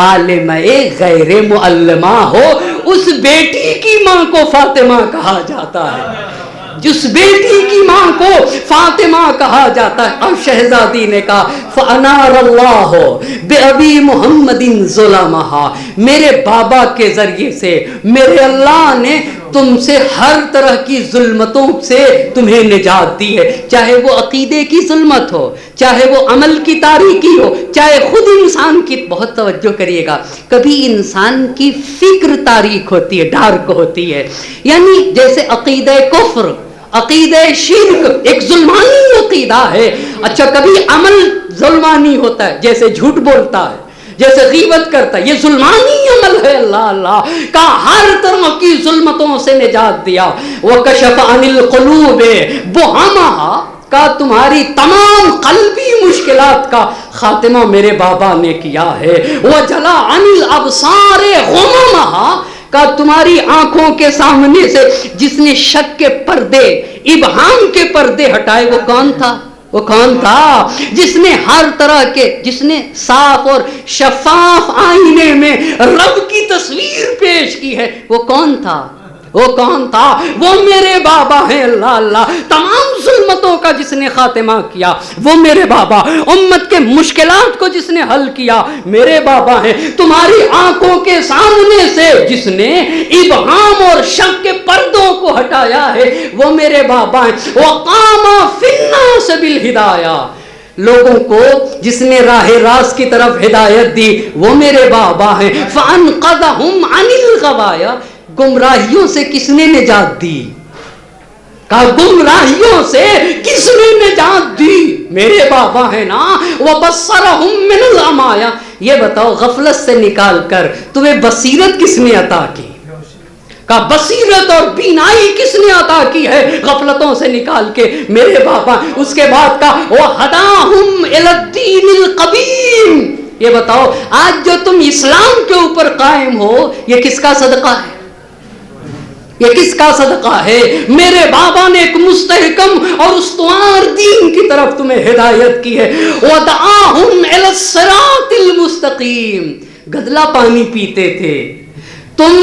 عالمہ غیر معلمہ ہو، اس بیٹی کی ماں کو فاطمہ کہا جاتا ہے، جس بیٹی کی ماں کو فاطمہ کہا جاتا ہے۔ اب شہزادی نے کہا فَأَنَارَ اللَّهُ بِأَبِي مُحَمَّدٍ ظُلَمَهَا، میرے بابا کے ذریعے سے میرے اللہ نے تم سے ہر طرح کی ظلمتوں سے تمہیں نجات دی ہے، چاہے وہ عقیدے کی ظلمت ہو، چاہے وہ عمل کی تاریکی ہو، چاہے خود انسان کی، بہت توجہ کریے گا، کبھی انسان کی فکر تاریک ہوتی ہے، ڈارک ہوتی ہے، یعنی جیسے عقیدہ کفر، عقیدہ شرک ایک ظلمانی عقیدہ ہے۔ اچھا کبھی عمل ظلمانی ہوتا ہے، جیسے جھوٹ بولتا ہے، جیسے غیبت کرتا ہے، یہ ظلمانی عمل ہے۔ اللہ اللہ کا ہر طرح کی ظلمتوں سے نجات دیا۔ وَكَشَفَ عَنِ الْقُلُوبِ بُهَمَهَا، کا تمہاری تمام قلبی مشکلات کا خاتمہ میرے بابا نے کیا ہے۔ وَجَلَا عَنِ الْأَبْصَارِ غُمَمَهَا، کا تمہاری آنکھوں کے سامنے سے جس نے شک کے پردے، ابہام کے پردے ہٹائے، وہ کون تھا؟ وہ کون تھا جس نے ہر طرح کے، جس نے صاف اور شفاف آئینے میں رب کی تصویر پیش کی ہے، وہ کون تھا؟ وہ کون تھا؟ وہ میرے بابا ہیں۔ اللہ اللہ، تمام ظلمتوں کا جس نے خاتمہ کیا وہ میرے بابا، امت کے مشکلات کو جس نے حل کیا میرے بابا ہیں، تمہاری آنکھوں کے سامنے سے جس نے ابہام اور شک کے پردوں کو ہٹایا ہے وہ میرے بابا ہیں۔ وقام فی الناس بالہدایہ، لوگوں کو جس نے راہ راست کی طرف ہدایت دی وہ میرے بابا ہیں۔ فانقذہم عن الغوایہ، گمراہیوں سے کس نے نجات دی؟ کہا گمراہیوں سے کس نے نجات دی؟ میرے بابا ہے نا۔ وَبَصَّرَهُم مِّنَ الْعَمَایَہ، یہ بتاؤ غفلت سے نکال کر تمہیں بصیرت کس نے عطا کی؟ کہا بصیرت اور بینائی کس نے عطا کی ہے غفلتوں سے نکال کے؟ میرے بابا۔ اس کے بعد کہا وَهَدَاهُمْ إِلَى الدِّينِ الْقَوِيمِ، یہ بتاؤ آج جو تم اسلام کے اوپر قائم ہو یہ کس کا صدقہ ہے؟ یہ کس کا صدقہ ہے؟ میرے بابا نے ایک مستحکم اور استوار دین کی طرف تمہیں ہدایت کی ہے۔ وَدَعَاهُمْ إِلَى الصِّرَاطِ الْمُسْتَقِيمِ، گدلا پانی پیتے تھے، تم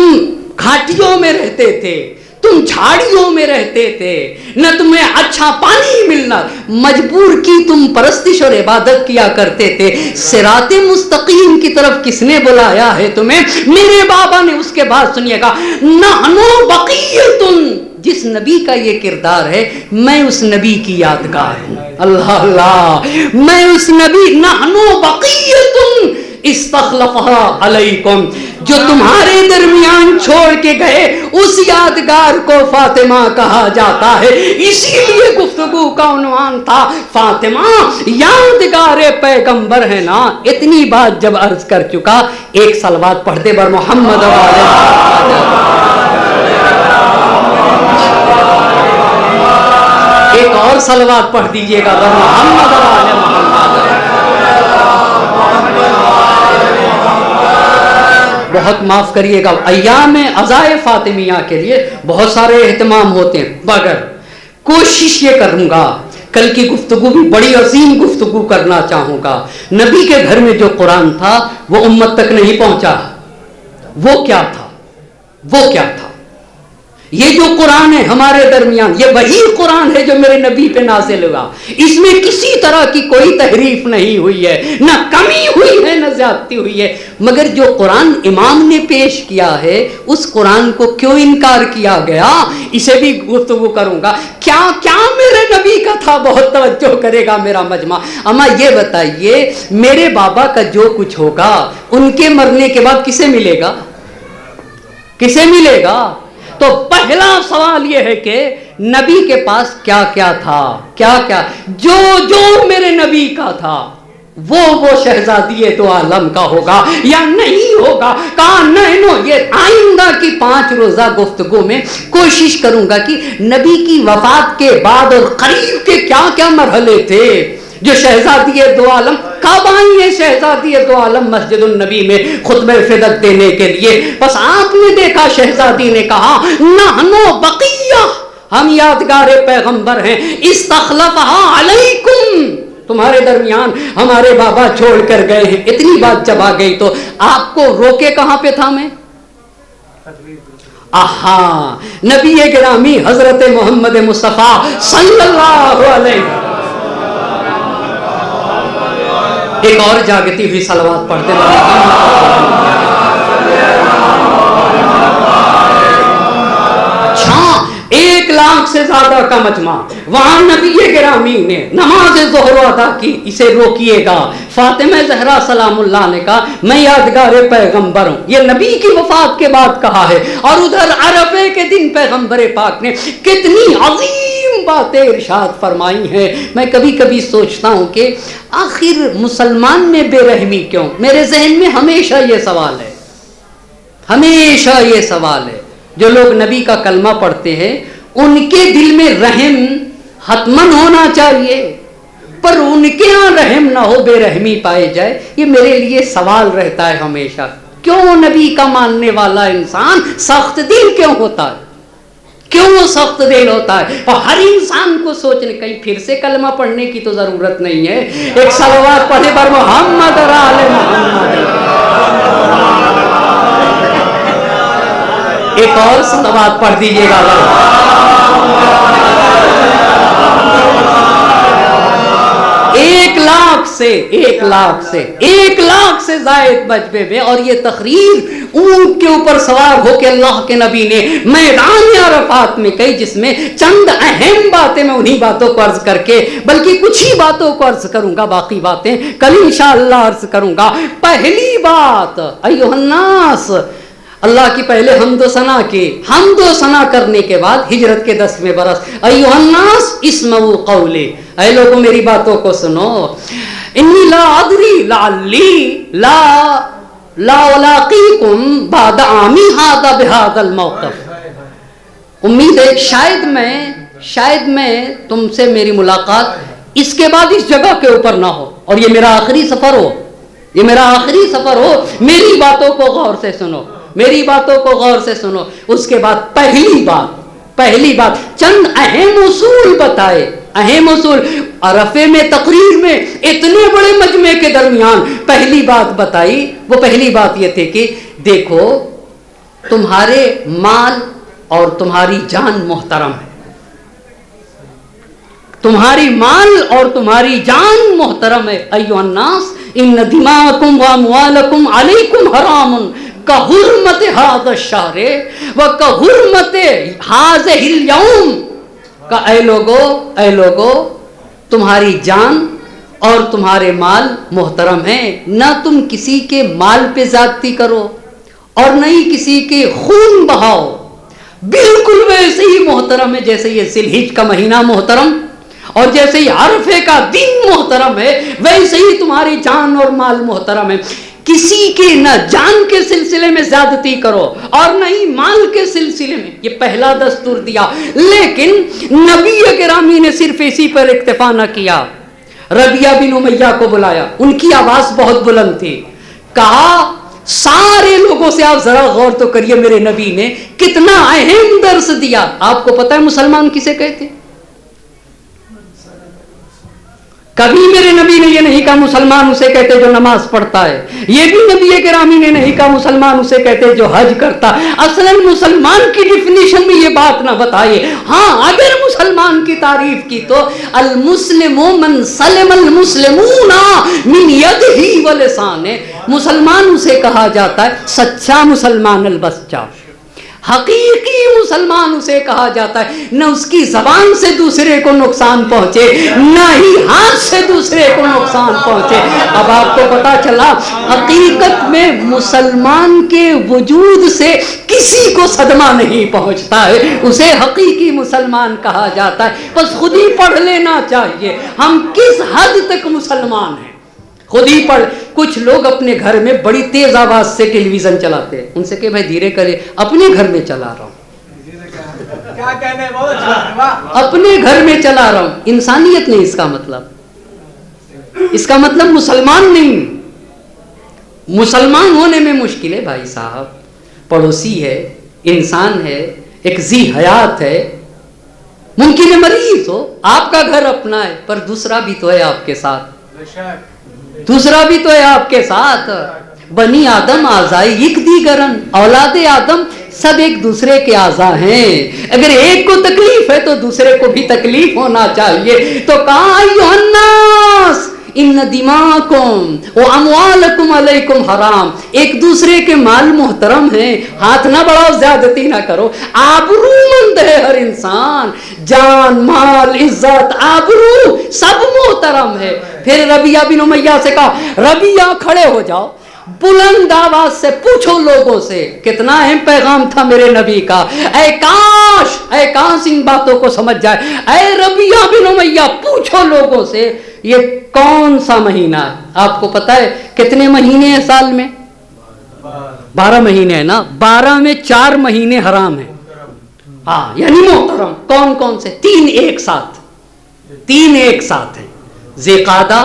گھاٹیوں میں رہتے تھے، تم جھاڑیوں میں رہتے تھے، نہ تمہیں اچھا پانی ملنا، مجبور کی تم پرستش اور عبادت کیا کرتے تھے۔ صراط مستقیم کی طرف کس نے بلایا ہے تمہیں؟ میرے بابا نے۔ اس کے بعد سنیے گا نحنو بقیتن، جس نبی کا یہ کردار ہے میں اس نبی کی یادگار ہوں۔ اللہ اللہ، میں اس نبی، نحنو بقیتن استخلفها علیکم، جو تمہارے درمیان چھوڑ کے گئے اس یادگار کو فاطمہ کہا جاتا ہے۔ اسی لیے گفتگو کا عنوان تھا فاطمہ یادگار پیغمبر ہے نا۔ اتنی بات جب عرض کر چکا، ایک صلوات پڑھتے بر محمد ایک اور صلوات پڑھ دیجئے گا بر محمد وعلى محمد۔ بہت معاف کریے گا، ایام عزائے فاطمیہ کے لیے بہت سارے اہتمام ہوتے ہیں، مگر کوشش یہ کروں گا کل کی گفتگو بھی بڑی عظیم گفتگو کرنا چاہوں گا۔ نبی کے گھر میں جو قرآن تھا وہ امت تک نہیں پہنچا، وہ کیا تھا؟ وہ کیا تھا؟ یہ جو قرآن ہے ہمارے درمیان، یہ وہی قرآن ہے جو میرے نبی پہ نازل ہوا، اس میں کسی طرح کی کوئی تحریف نہیں ہوئی ہے، نہ کمی ہوئی ہے نہ زیادتی ہوئی ہے، مگر جو قرآن امام نے پیش کیا ہے اس قرآن کو کیوں انکار کیا گیا، اسے بھی گفتگو کروں گا۔ کیا کیا میرے نبی کا تھا، بہت توجہ کرے گا میرا مجمع۔ اما یہ بتائیے، میرے بابا کا جو کچھ ہوگا ان کے مرنے کے بعد کسے ملے گا؟ کسے ملے گا؟ تو پہلا سوال یہ ہے کہ نبی کے پاس کیا کیا تھا، کیا کیا جو جو میرے نبی کا تھا وہ شہزادی دو عالم کا ہوگا یا نہیں ہوگا؟ کہا نہیں نو۔ یہ آئندہ کی 5 روزہ گفتگو میں کوشش کروں گا کہ نبی کی وفات کے بعد اور قریب کے کیا کیا مرحلے تھے جو شہزادی دو عالم کب آئی ہے۔ شہزادی دو عالم مسجد النبی میں خطبہ فدق دینے کے لیے، بس آپ نے دیکھا شہزادی نے کہا نحنو بقیہ، ہم یادگار پیغمبر ہیں، استخلفہا علیکم، تمہارے درمیان ہمارے بابا چھوڑ کر گئے ہیں۔ اتنی بات جب آ گئی تو آپ کو روکے کہاں پہ تھا میں؟ آہا، نبی گرامی حضرت محمد مصطفیٰ صلی اللہ علیہ وسلم۔ ایک اور جاگتی ہوئی صلوات پڑھتے اچھا 1 لاکھ سے زیادہ کا مجمع، وہاں نبی گرامی نے نماز ظہر ادا کی۔ اسے روکیے گا۔ فاطمہ زہرا سلام اللہ نے کہا میں یادگار پیغمبر ہوں، یہ نبی کی وفات کے بعد کہا ہے، اور ادھر عرفے کے دن پیغمبر پاک نے کتنی عظیم باتیں ارشاد فرمائی ہیں۔ میں کبھی کبھی سوچتا ہوں کہ آخر مسلمان میں بے رحمی کیوں؟ میرے ذہن میں ہمیشہ یہ سوال ہے، ہمیشہ یہ سوال ہے۔ جو لوگ نبی کا کلمہ پڑھتے ہیں ان کے دل میں رحم حتمن ہونا چاہیے، پر ان کے ہاں رحم نہ ہو، بے رحمی پائے جائے، یہ میرے لیے سوال رہتا ہے ہمیشہ۔ کیوں نبی کا ماننے والا انسان سخت دل کیوں ہوتا ہے؟ کیوں سخت دل ہوتا ہے؟ اور ہر انسان کو سوچنے، کہیں پھر سے کلمہ پڑھنے کی تو ضرورت نہیں ہے، ایک صلوات پڑھے پر محمد اور آل محمد۔ ایک اور صلوات پڑھ دیجئے گا۔ 1 لاکھ سے زائد مجمع میں، اور یہ تقریر اونٹ کے اوپر سوار ہو کے اللہ کے نبی نے میدان عرفات میں کہی، جس میں چند اہم باتیں میں انہی باتوں کو عرض کر کے، بلکہ کچھ ہی باتوں کو عرض کروں گا، باقی باتیں کل انشاءاللہ عرض کروں گا۔ پہلی بات، ایھا الناس، اللہ کی پہلے حمد و ثنا کی، حمد و ثنا کرنے کے بعد ہجرت کے 10ویں برس، ایھا الناس اسمعوا قولی، اے لوگوں میری باتوں کو سنو، انی لا ادری لعلی لا الاقیکم بعد عامی ھذا بھذا الموقف، امید ہے شاید میں تم سے میری ملاقات اس کے بعد اس جگہ کے اوپر نہ ہو، اور یہ میرا آخری سفر ہو، یہ میرا آخری سفر ہو۔ میری باتوں کو غور سے سنو، میری باتوں کو غور سے سنو۔ اس کے بعد پہلی بات چند اہم اصول بتائے، اہم اصول۔ عرفے میں تقریر میں اتنے بڑے مجمع کے درمیان پہلی بات بتائی، وہ پہلی بات یہ تھی کہ دیکھو تمہارے مال اور تمہاری جان محترم ہے، تمہاری مال اور تمہاری جان محترم ہے۔ ایھا الناس ان دماءکم واموالکم علیکم حرام کحرمت ھذا الشہر وکحرمت ھذہ الیوم، کہ اے لوگو تمہاری جان اور تمہارے مال محترم ہیں، نہ تم کسی کے مال پہ زیادتی کرو اور نہ ہی کسی کے خون بہاؤ، بالکل ویسے ہی محترم ہے جیسے یہ ذی الحجہ کا مہینہ محترم، اور جیسے ہی عرفے کا دن محترم ہے ویسے ہی تمہاری جان اور مال محترم ہے۔ کسی کے نہ جان کے سلسلے میں زیادتی کرو اور نہ ہی مال کے سلسلے میں، یہ پہلا دستور دیا۔ لیکن نبی گرامی نے صرف اسی پر اکتفا نہ کیا، ربیعہ بن امیہ کو بلایا، ان کی آواز بہت بلند تھی، کہا سارے لوگوں سے آپ ذرا غور تو کریے، میرے نبی نے کتنا اہم درس دیا۔ آپ کو پتہ ہے مسلمان کسے کہتے؟ کبھی میرے نبی نے یہ نہیں کہا مسلمان اسے کہتے جو نماز پڑھتا ہے، یہ بھی نبی گرامی نے نہیں کہا مسلمان اسے کہتے جو حج کرتا. اصلا مسلمان کی ڈیفینیشن میں یہ بات نہ بتائیے. ہاں اگر مسلمان کی تعریف کی تو المسلم من سلم المسلمون من یدہ ولسانہ، مسلمان اسے کہا جاتا ہے سچا مسلمان البچہ، حقیقی مسلمان اسے کہا جاتا ہے نہ اس کی زبان سے دوسرے کو نقصان پہنچے نہ ہی ہاتھ سے دوسرے کو نقصان پہنچے. اب آپ کو پتا چلا حقیقت میں مسلمان کے وجود سے کسی کو صدمہ نہیں پہنچتا ہے، اسے حقیقی مسلمان کہا جاتا ہے. بس خود ہی پڑھ لینا چاہیے ہم کس حد تک مسلمان ہیں، خود ہی پڑھ. کچھ لوگ اپنے گھر میں بڑی تیز آواز سے ٹیلی ویژن چلاتے ہیں، ان سے کہ بھائی دھیرے کرے، اپنے گھر میں چلا رہا ہوں، کیا کہنے ہیں بہت اچھا، اپنے گھر میں چلا رہا ہوں. انسانیت نہیں اس کا مطلب، اس کا مطلب مسلمان نہیں. مسلمان ہونے میں مشکل ہے بھائی صاحب، پڑوسی ہے، انسان ہے، ایک ذی حیات ہے. ممکن ہے مریض ہو، آپ کا گھر اپنا ہے پر دوسرا بھی تو ہے آپ کے ساتھ، دوسرا بھی تو ہے آپ کے ساتھ. بنی آدم اعضاء یک دیگرن، اولاد آدم سب ایک دوسرے کے اعضاء ہیں. اگر ایک کو تکلیف ہے تو دوسرے کو بھی تکلیف ہونا چاہیے. تو کہا ایھا الناس ان دماءکم و اموالکم علیکم حرام، ایک دوسرے کے مال محترم ہیں، ہاتھ نہ بڑھاؤ، زیادتی نہ کرو. آبرو مند ہے ہر انسان، جان مال عزت آبرو سب محترم ہے. پھر ربیعہ بن امیہ سے کہا ربیعہ کھڑے ہو جاؤ، بلند آواز سے پوچھو لوگوں سے. کتنا اہم پیغام تھا میرے نبی کا، اے کاش ان باتوں کو سمجھ جائے. اے ربیعہ بن امیہ پوچھو لوگوں سے یہ کون سا مہینہ ہے. آپ کو پتا ہے کتنے مہینے ہیں سال میں؟ 12 مہینے ہیں نا. 12 میں 4 مہینے حرام ہیں، ہاں یعنی محترم. کون کون سے؟ 3 ایک ساتھ ہیں، ذی القعدہ،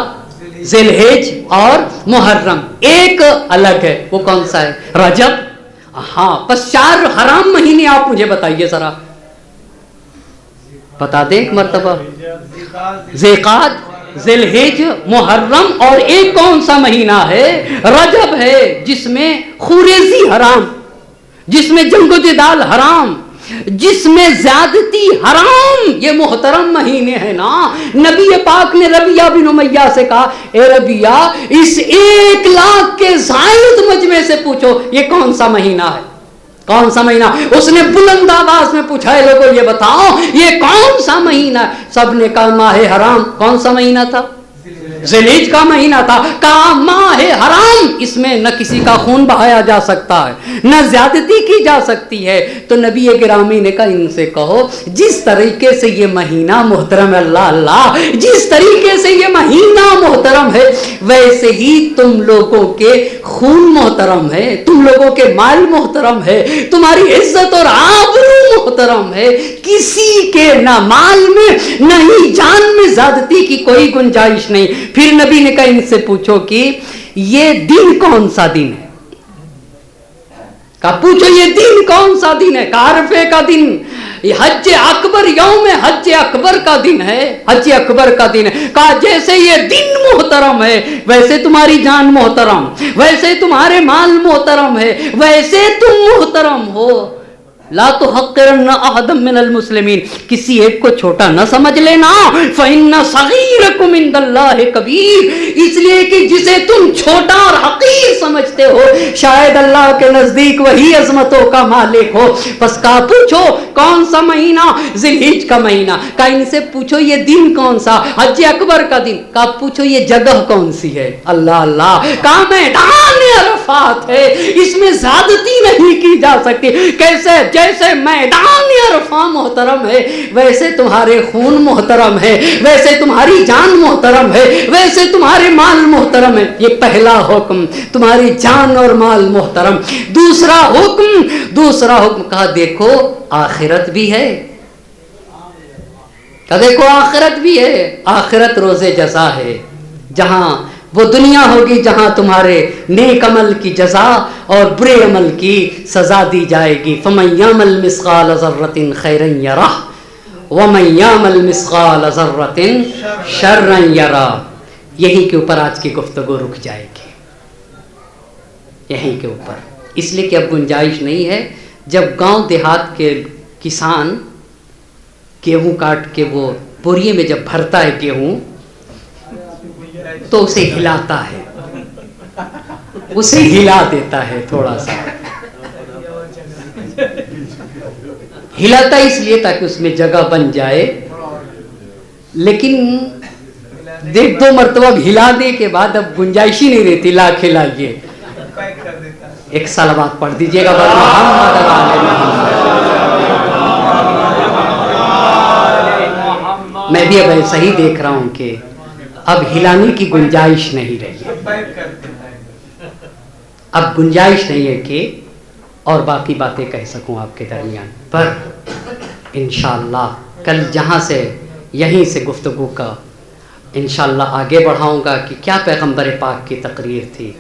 ذی الحج اور محرم. ایک الگ ہے، وہ کون سا ہے؟ رجب. ہاں بس 4 حرام مہینے آپ مجھے بتائیے ذرا، بتا دیں ایک مرتبہ. ذی القعدہ، ذی الحج، محرم، اور ایک کون سا مہینہ ہے؟ رجب ہے، جس میں خوریزی حرام، جس میں جنگ و جدال حرام، جس میں زیادتی حرام. یہ محترم مہینے ہیں نا. نبی پاک نے ربیعہ بن امیہ سے کہا اے ربیعہ اس 1 لاکھ کے زائد مجمع سے پوچھو یہ کون سا مہینہ ہے، کون سا مہینہ. اس نے بلند آواز میں پوچھا ہے لوگوں یہ بتاؤ یہ کون سا مہینہ ہے. سب نے کہا ماہ حرام. کون سا مہینہ تھا؟ ذی الحج کا مہینہ تھا. کہا ماہ حرام، اس میں نہ کسی کا خون بہایا جا سکتا ہے نہ زیادتی کی جا سکتی ہے. تو نبی گرامی نے کہا ان سے کہو جس طریقے سے یہ مہینہ محترم ہے، اللہ جس طریقے سے یہ مہینہ محترم ہے ویسے ہی تم لوگوں کے خون محترم ہے، تم لوگوں کے مال محترم ہے، تمہاری عزت اور آبرو محترم ہے. کسی کے نہ مال میں نہ ہی جان میں زیادتی کی کوئی گنجائش نہیں. پھر نبی نے کہا ان سے پوچھو کہ یہ دن کون سا دن ہے. کہا پوچھو یہ دن کون سا دن ہے. کہا عرفے کا دن، یہ حج اکبر، یوم حج اکبر کا دن ہے، حج اکبر کا دن ہے. کہا جیسے یہ دن محترم ہے ویسے تمہاری جان محترم، ویسے تمہارے مال محترم ہے، ویسے تم محترم ہو. لا تحقرن احدا من المسلمین، کسی ایک کو چھوٹا نہ سمجھ لینا. فإن صغیرکم عند اللہ کبیر، اس لیے کہ جسے تم چھوٹا اور حقیر سمجھتے ہو شاید اللہ کے نزدیک وہی عظمتوں کا مالک ہو. بس کہا پوچھو کون سا مہینہ؟ ذی الحج کا مہینہ. کہا ان سے پوچھو یہ دن کون سا؟ حج اکبر کا دن. کہا پوچھو یہ جگہ کون سی ہے؟ اللہ. کہا میدان عرفات ہے، اس میں زیادتی نہیں کی جا سکتی. کیسے؟ جیسے میدان عرفہ محترم ہے ویسے تمہارے خون محترم ہے، ویسے تمہاری جان محترم ہے، ویسے تمہارے مال محترم ہے. یہ پہلا حکم، تمہاری جان اور مال محترم. دوسرا حکم کہا دیکھو آخرت بھی ہے. کہا دیکھو آخرت بھی ہے. آخرت روز جزا ہے، جہاں وہ دنیا ہوگی جہاں تمہارے نیک عمل کی جزا اور برے عمل کی سزا دی جائے گی. فَمَن يَعْمَلْ مِثْقَالَ ذَرَّةٍ خَيْرًا يَرَهُ وَمَن يَعْمَلْ مِثْقَالَ ذَرَّةٍ شَرًّا يَرَى. یہیں کے اوپر آج کی گفتگو رک جائے گی، یہیں کے اوپر، اس لیے کہ اب گنجائش نہیں ہے. جب گاؤں دیہات کے کسان گیہوں کاٹ کے وہ بوریے میں جب بھرتا ہے گیہوں تو اسے ہلاتا ہے، اسے ہلا دیتا ہے، تھوڑا سا ہلاتا اس لیے تاکہ اس میں جگہ بن جائے. لیکن دیکھ دو مرتبہ ہلانے کے بعد اب گنجائش ہی نہیں رہتی. لا کھلائیے، ایک صلوات پڑھ دیجیے گا محمد علیہ محمد. میں بھی اب ایسا ہی دیکھ رہا ہوں کہ اب ہلانے کی گنجائش نہیں رہی، اب گنجائش نہیں ہے کہ اور باقی باتیں کہہ سکوں آپ کے درمیان. پر انشاءاللہ کل جہاں سے یہیں سے گفتگو کا انشاءاللہ آگے بڑھاؤں گا کہ کیا پیغمبر پاک کی تقریر تھی،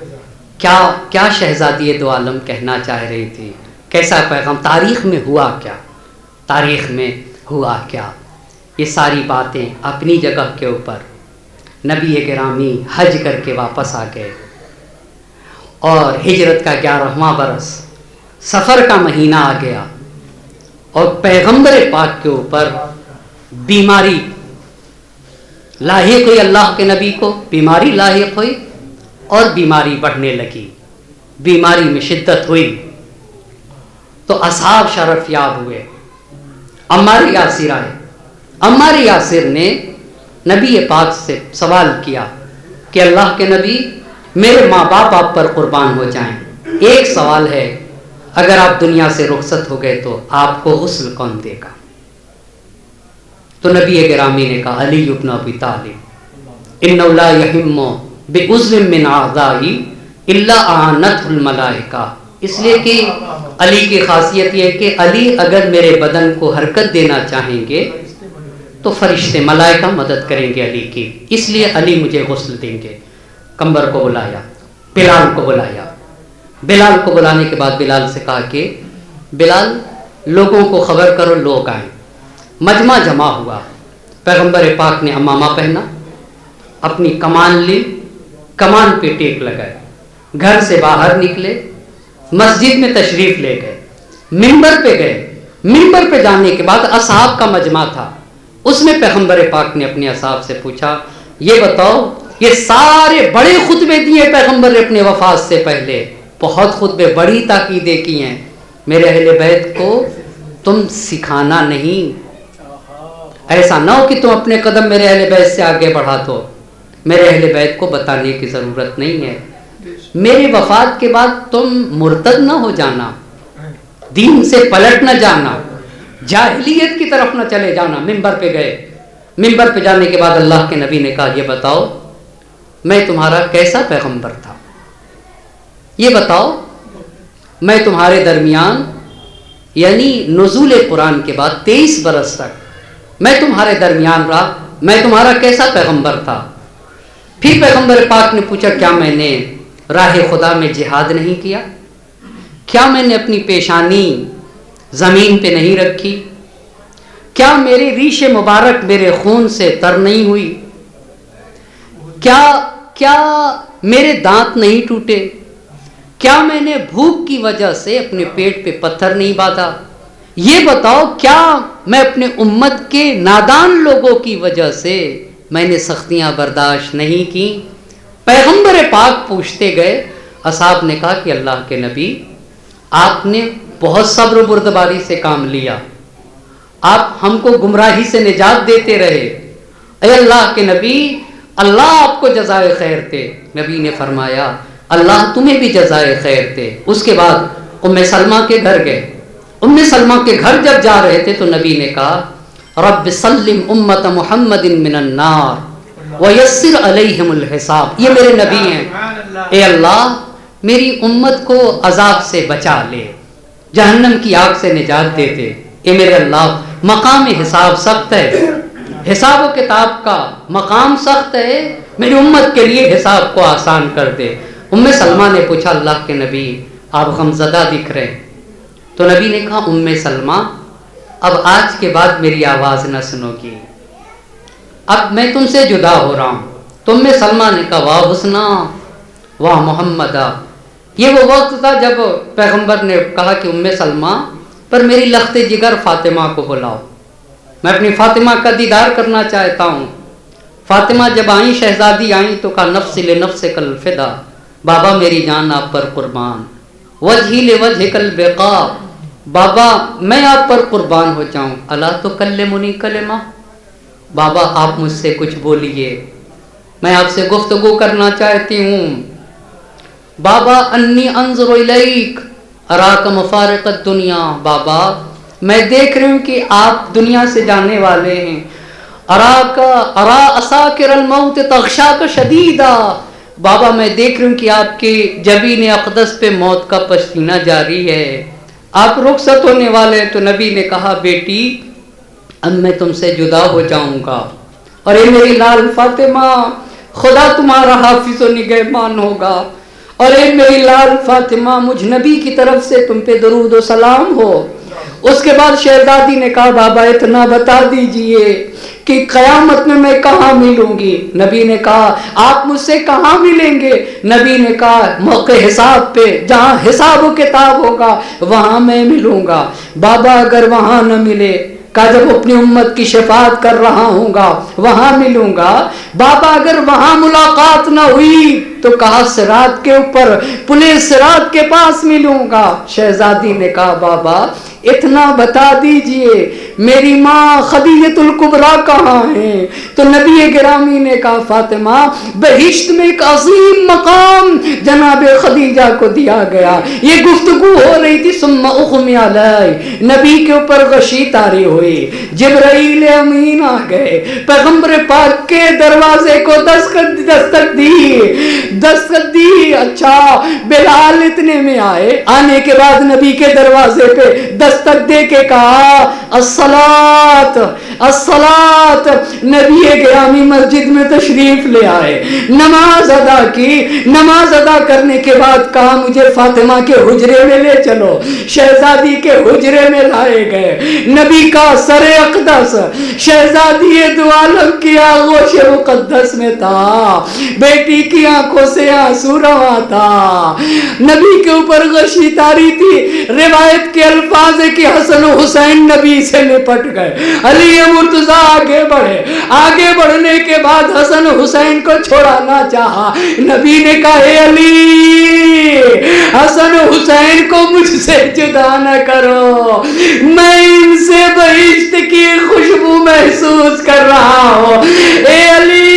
کیا شہزادی دو عالم کہنا چاہ رہی تھی، کیسا پیغام، تاریخ میں ہوا کیا، تاریخ میں ہوا کیا. یہ ساری باتیں اپنی جگہ کے اوپر. نبی گرامی حج کر کے واپس آ گئے اور ہجرت کا 11واں برس، سفر کا مہینہ آ گیا اور پیغمبر پاک کے اوپر بیماری لاحق ہوئی. اللہ کے نبی کو بیماری لاحق ہوئی اور بیماری بڑھنے لگی، بیماری میں شدت ہوئی تو اصحاب شرف یاب ہوئے. عمار یاسر آئے. عمار یاسر نے نبی پاک سے سوال کیا کہ اللہ کے نبی میرے ماں باپ آپ پر قربان ہو جائیں، ایک سوال ہے، اگر آپ دنیا سے رخصت ہو گئے تو آپ کو غسل کون دے گا؟ تو نبی گرامی نے کہا علی ابن ابی طالب، انہ لا یہم بعضو من اعضائی الا اعانتہ الملائکہ. اس لیے کہ علی کی خاصیت یہ ہے کہ علی اگر میرے بدن کو حرکت دینا چاہیں گے تو فرشتے ملائکہ مدد کریں گے علی کی، اس لیے علی مجھے غسل دیں گے. کمبر کو بلایا، بلال کو بلایا. بلال کو بلانے کے بعد بلال سے کہا کہ بلال لوگوں کو خبر کرو لوگ آئیں. مجمع جمع ہوا. پیغمبر پاک نے عمامہ پہنا، اپنی کمان لی، کمان پہ ٹیک لگائے، گھر سے باہر نکلے، مسجد میں تشریف لے گئے، منبر پہ گئے. منبر پہ جانے کے بعد اصحاب کا مجمع تھا، اس میں پیغمبر پاک نے اپنے اصحاب سے پوچھا یہ بتاؤ، یہ سارے بڑے خطبے دیے پیغمبر نے اپنے وفات سے پہلے، بہت خطبے، بڑی تاکیدیں کی ہیں، میرے اہل بیت کو تم سکھانا نہیں، ایسا نہ ہو کہ تم اپنے قدم میرے اہل بیت سے آگے بڑھا دو، میرے اہل بیت کو بتانے کی ضرورت نہیں ہے. میرے وفات کے بعد تم مرتد نہ ہو جانا، دین سے پلٹ نہ جانا، جاہلیت کی طرف نہ چلے جانا. منبر پہ گئے. منبر پہ جانے کے بعد اللہ کے نبی نے کہا یہ بتاؤ میں تمہارا کیسا پیغمبر تھا، یہ بتاؤ میں تمہارے درمیان یعنی نزول قرآن کے بعد 23 برس تک میں تمہارے درمیان رہا، میں تمہارا کیسا پیغمبر تھا. پھر پیغمبر پاک نے پوچھا کیا میں نے راہ خدا میں جہاد نہیں کیا، کیا میں نے اپنی پیشانی زمین پہ نہیں رکھی، کیا میری ریش مبارک میرے خون سے تر نہیں ہوئی، کیا میرے دانت نہیں ٹوٹے، کیا میں نے بھوک کی وجہ سے اپنے پیٹ پہ پتھر نہیں باندھا، یہ بتاؤ کیا میں اپنے امت کے نادان لوگوں کی وجہ سے میں نے سختیاں برداشت نہیں کی. پیغمبر پاک پوچھتے گئے. اصحاب نے کہا کہ اللہ کے نبی آپ نے بہت صبر و بردباری سے کام لیا، آپ ہم کو گمراہی سے نجات دیتے رہے، اے اللہ کے نبی اللہ آپ کو جزائے خیر دے. نبی نے فرمایا اللہ تمہیں بھی جزائے خیر دے. اس کے بعد ام سلمہ کے گھر گئے. ام سلمہ کے گھر جب جا رہے تھے تو نبی نے کہا رب سلم امت محمد من النار ویسر علیہم الحساب. یہ میرے نبی ہیں، اے اللہ میری امت کو عذاب سے بچا لے، جہنم کی آگ سے نجات دے دے. اے میرے اللہ مقام حساب سخت ہے، حساب و کتاب کا مقام سخت ہے، میری امت کے لیے حساب کو آسان کر دے. ام سلمہ نے پوچھا اللہ کے نبی آپ غمزدہ دکھ رہے. تو نبی نے کہا ام سلمہ اب آج کے بعد میری آواز نہ سنو گی، اب میں تم سے جدا ہو رہا ہوں۔ تم میں سلمہ نے کہا واہ حسنا واہ محمدہ۔ یہ وہ وقت تھا جب پیغمبر نے کہا کہ ام سلمہ پر میری لخت جگر فاطمہ کو بلاؤ، میں اپنی فاطمہ کا دیدار کرنا چاہتا ہوں۔ فاطمہ جب آئیں، شہزادی آئیں تو کہا نفس لنفسک الفدا، بابا میری جان آپ پر قربان، وجہی لوجہک البقاء، بابا میں آپ پر قربان ہو جاؤں۔ الا تکلمنی کلمہ، بابا آپ مجھ سے کچھ بولیے، میں آپ سے گفتگو کرنا چاہتی ہوں۔ بابا انی انظر الیک اراک مفارق الدنیا، بابا میں دیکھ رہی ہوں کہ آپ دنیا سے جانے والے ہیں۔ ارا اساکر الموت تغشاک شدیدا، بابا میں دیکھ رہی ہوں کہ آپ کے جبین اقدس پہ موت کا پسینہ جاری ہے، آپ رخصت ہونے والے ہیں۔ تو نبی نے کہا بیٹی اب میں تم سے جدا ہو جاؤں گا، اور اے میری لال فاطمہ خدا تمہارا حافظ و نگہبان ہوگا، اور اے میری لال فاطمہ مجھ نبی کی طرف سے تم پہ درود و سلام ہو۔ اس کے بعد شہزادی نے کہا بابا اتنا بتا دیجئے کہ قیامت میں کہاں ملوں گی؟ نبی نے کہا آپ مجھ سے کہاں ملیں گے؟ نبی نے کہا موقع حساب پہ، جہاں حساب و کتاب ہوگا وہاں میں ملوں گا۔ بابا اگر وہاں نہ ملے، کہا جب اپنی امت کی شفاعت کر رہا ہوں گا وہاں ملوں گا۔ بابا اگر وہاں ملاقات نہ ہوئی تو کہا صراط کے اوپر پلے صراط کے پاس ملوں گا۔ شہزادی نے کہا بابا اتنا بتا دیجئے میری ماں خدیجۃ الکبریٰ کہاں ہیں؟ تو نبی گرامی نے کہا فاطمہ بہشت میں ایک عظیم مقام جناب خدیجہ کو دیا گیا۔ یہ گفتگو ہو رہی تھی ثم اغمی علیہ، نبی کے اوپر غشی طاری ہوئی، جبرائیل امین آ گئے، پیغمبر پاک کے دروازے کو دستک دی۔ اچھا بلال اتنے میں آئے، آنے کے بعد نبی کے دروازے پہ دستک دے کے کہا الصلاۃ الصلاۃ، نبی گرامی مسجد میں تشریف لے آئے، نماز ادا کی، نماز ادا کرنے کے بعد کہا مجھے فاطمہ کے حجرے میں لے چلو۔ شہزادی کے حجرے میں لائے گئے، نبی کا سر اقدس شہزادی دو عالم کی آغوش مقدس میں تھا، بیٹی کی آنکھوں سے آنسو رواں تھا، نبی کے اوپر غشی طاری تھی۔ روایت کے الفاظ ہے کہ حسن و حسین نبی سے لپٹ گئے، علی مرتضیٰ آگے بڑھے، آگے بڑھنے کے بعد حسن و حسین کو چھوڑانا چاہا، نبی نے کہا اے علی حسن و حسین کو مجھ سے جدا نہ کرو، میں ان سے بہشت کی خوشبو محسوس کر رہا ہوں۔ اے علی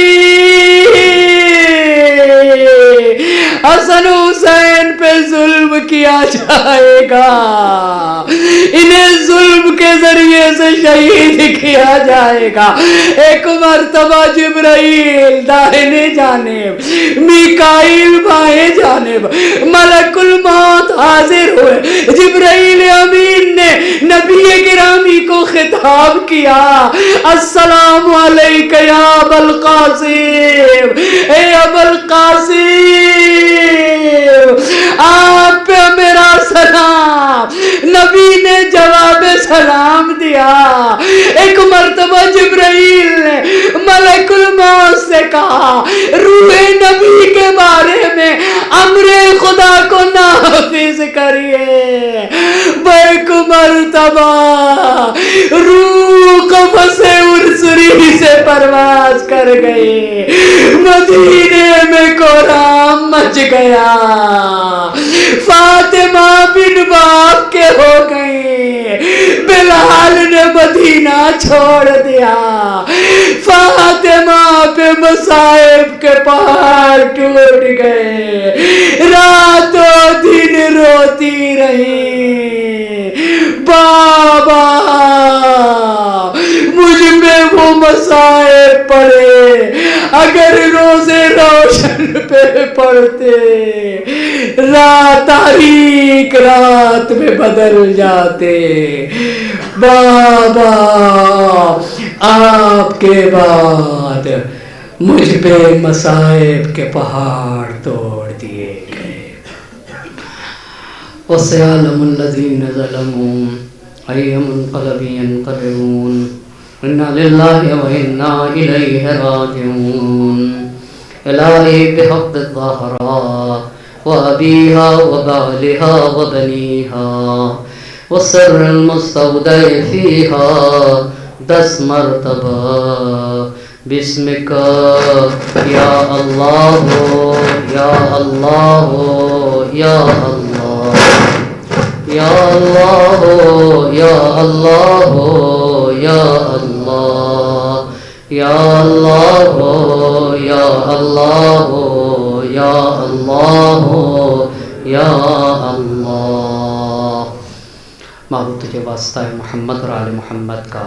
حسن حسین پہ ظلم کیا جائے گا، انہیں ظلم کے ذریعے سے شہید کیا جائے گا۔ ایک مرتبہ جبرائیل داہنے جانب، میکائیل بائیں جانب، ملک الموت حاضر ہوئے۔ جبرائیل امین نے نبی گرامی کو خطاب کیا السلام علیک یا ابا القاسم، اے ابا القاسم آپ پہ میرا سلام۔ نبی نے جواب سلام دیا۔ ایک مرتبہ جبرائیل نے ملک الموت سے کہا روح نبی کے بارے میں امر خدا کو نافذ کریے۔ ایک مرتبہ روح قفس ارسری سے پرواز کر گئی، مدینے میں کوہرام مچ گیا، فاطمہ بن باپ کے ہو گئی، بلال نے مدینہ چھوڑ دیا، فاطمہ پہ مصائب کے پہاڑ ٹوٹ گئے، راتوں دن روتی رہی بابا مجھ میں وہ مصائب پڑے، اگر روزے روشن پہ پڑتے تاریک رات میں بدل جاتے۔ بابا آپ کے بعد مجھ پہ مصائب کے پہاڑ توڑ دیے گئے۔ وَسَيَعْلَمُ الَّذِينَ ظَلَمُوا أي منقلب ينقلبون إنا لله وإنا إليه راجعون إلهي بحق الظهراء وأبيها وبعلها وبنيها والسر المستودع فيها 10 مرتبہ بسمك يا الله يا الله يا الله يا الله يا الله يا الله يا الله يا الله يا الله يا الله معبود تجھے واسطہ ہے محمد اور آل محمد کا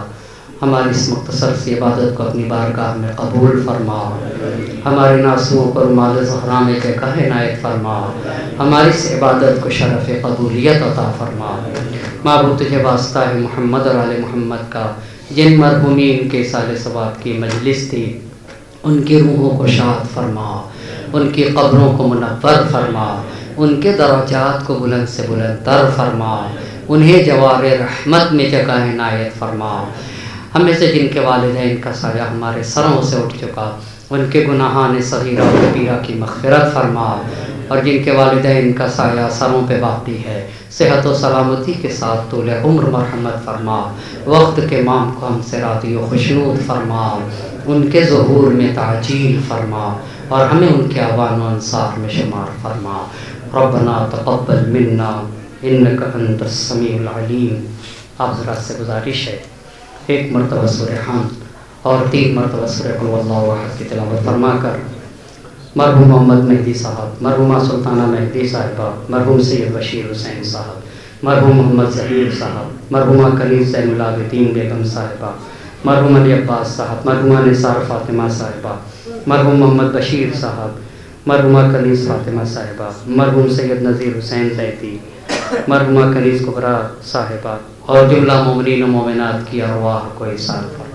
ہماری اس مختصر سی عبادت کو اپنی بارگاہ میں قبول فرما، ہمارے ناسوں پر مال زہرا میں کے کہے عنایت فرما، ہماری اس عبادت کو شرف قبولیت عطا فرما۔ معبود تجھے واسطہ ہے محمد اور آل محمد کا جن مرحومین کے سال ثواب کی مجلس تھی ان کی روحوں کو شاد فرما، ان کی قبروں کو منور فرما، ان کے درجات کو بلند سے بلند تر فرما، انہیں جوار رحمت میں جگہ عنایت فرما۔ ہمیں سے جن کے والدین کا سایہ ہمارے سروں سے اٹھ چکا ان کے گناہان صغیرہ و کبیرہ کی مغفرت فرما، اور جن کے والدین کا سایہ سروں پہ باقی ہے صحت و سلامتی کے ساتھ طول عمر مرحمت فرما، وقت کے مام کو ہم سے راضی و خوشنود فرما، ان کے ظہور میں تعجیل فرما اور ہمیں ان کے اعوان و انصار میں شمار فرما۔ ربنا تقبل منا انک انت السمیع العلیم۔ آپ حضرات سے گزارش ہے 1 مرتبہ سورہ حمد اور 3 مرتبہ سورہ قل واللہ احد کی تلاوت فرما کر مرحوم محمد مہدی صاحب، مرحومہ سلطانہ مہدی صاحبہ، مرحوم سید بشیر حسین صاحب، مرحوم محمد ظہیر صاحب، مرحومہ کنیز زین العابدین بیگم صاحبہ، مرحوم علی عباس صاحب، مرحومہ نثار فاطمہ صاحبہ، مرحوم محمد بشیر صاحب، مرحومہ کنیز فاطمہ صاحبہ، مرحوم سید نذیر حسین زیدی، مرحومہ کنیز کبریٰ صاحبہ اور جملہ مومنین و مومنات کی ارواح کو ایثار فرما۔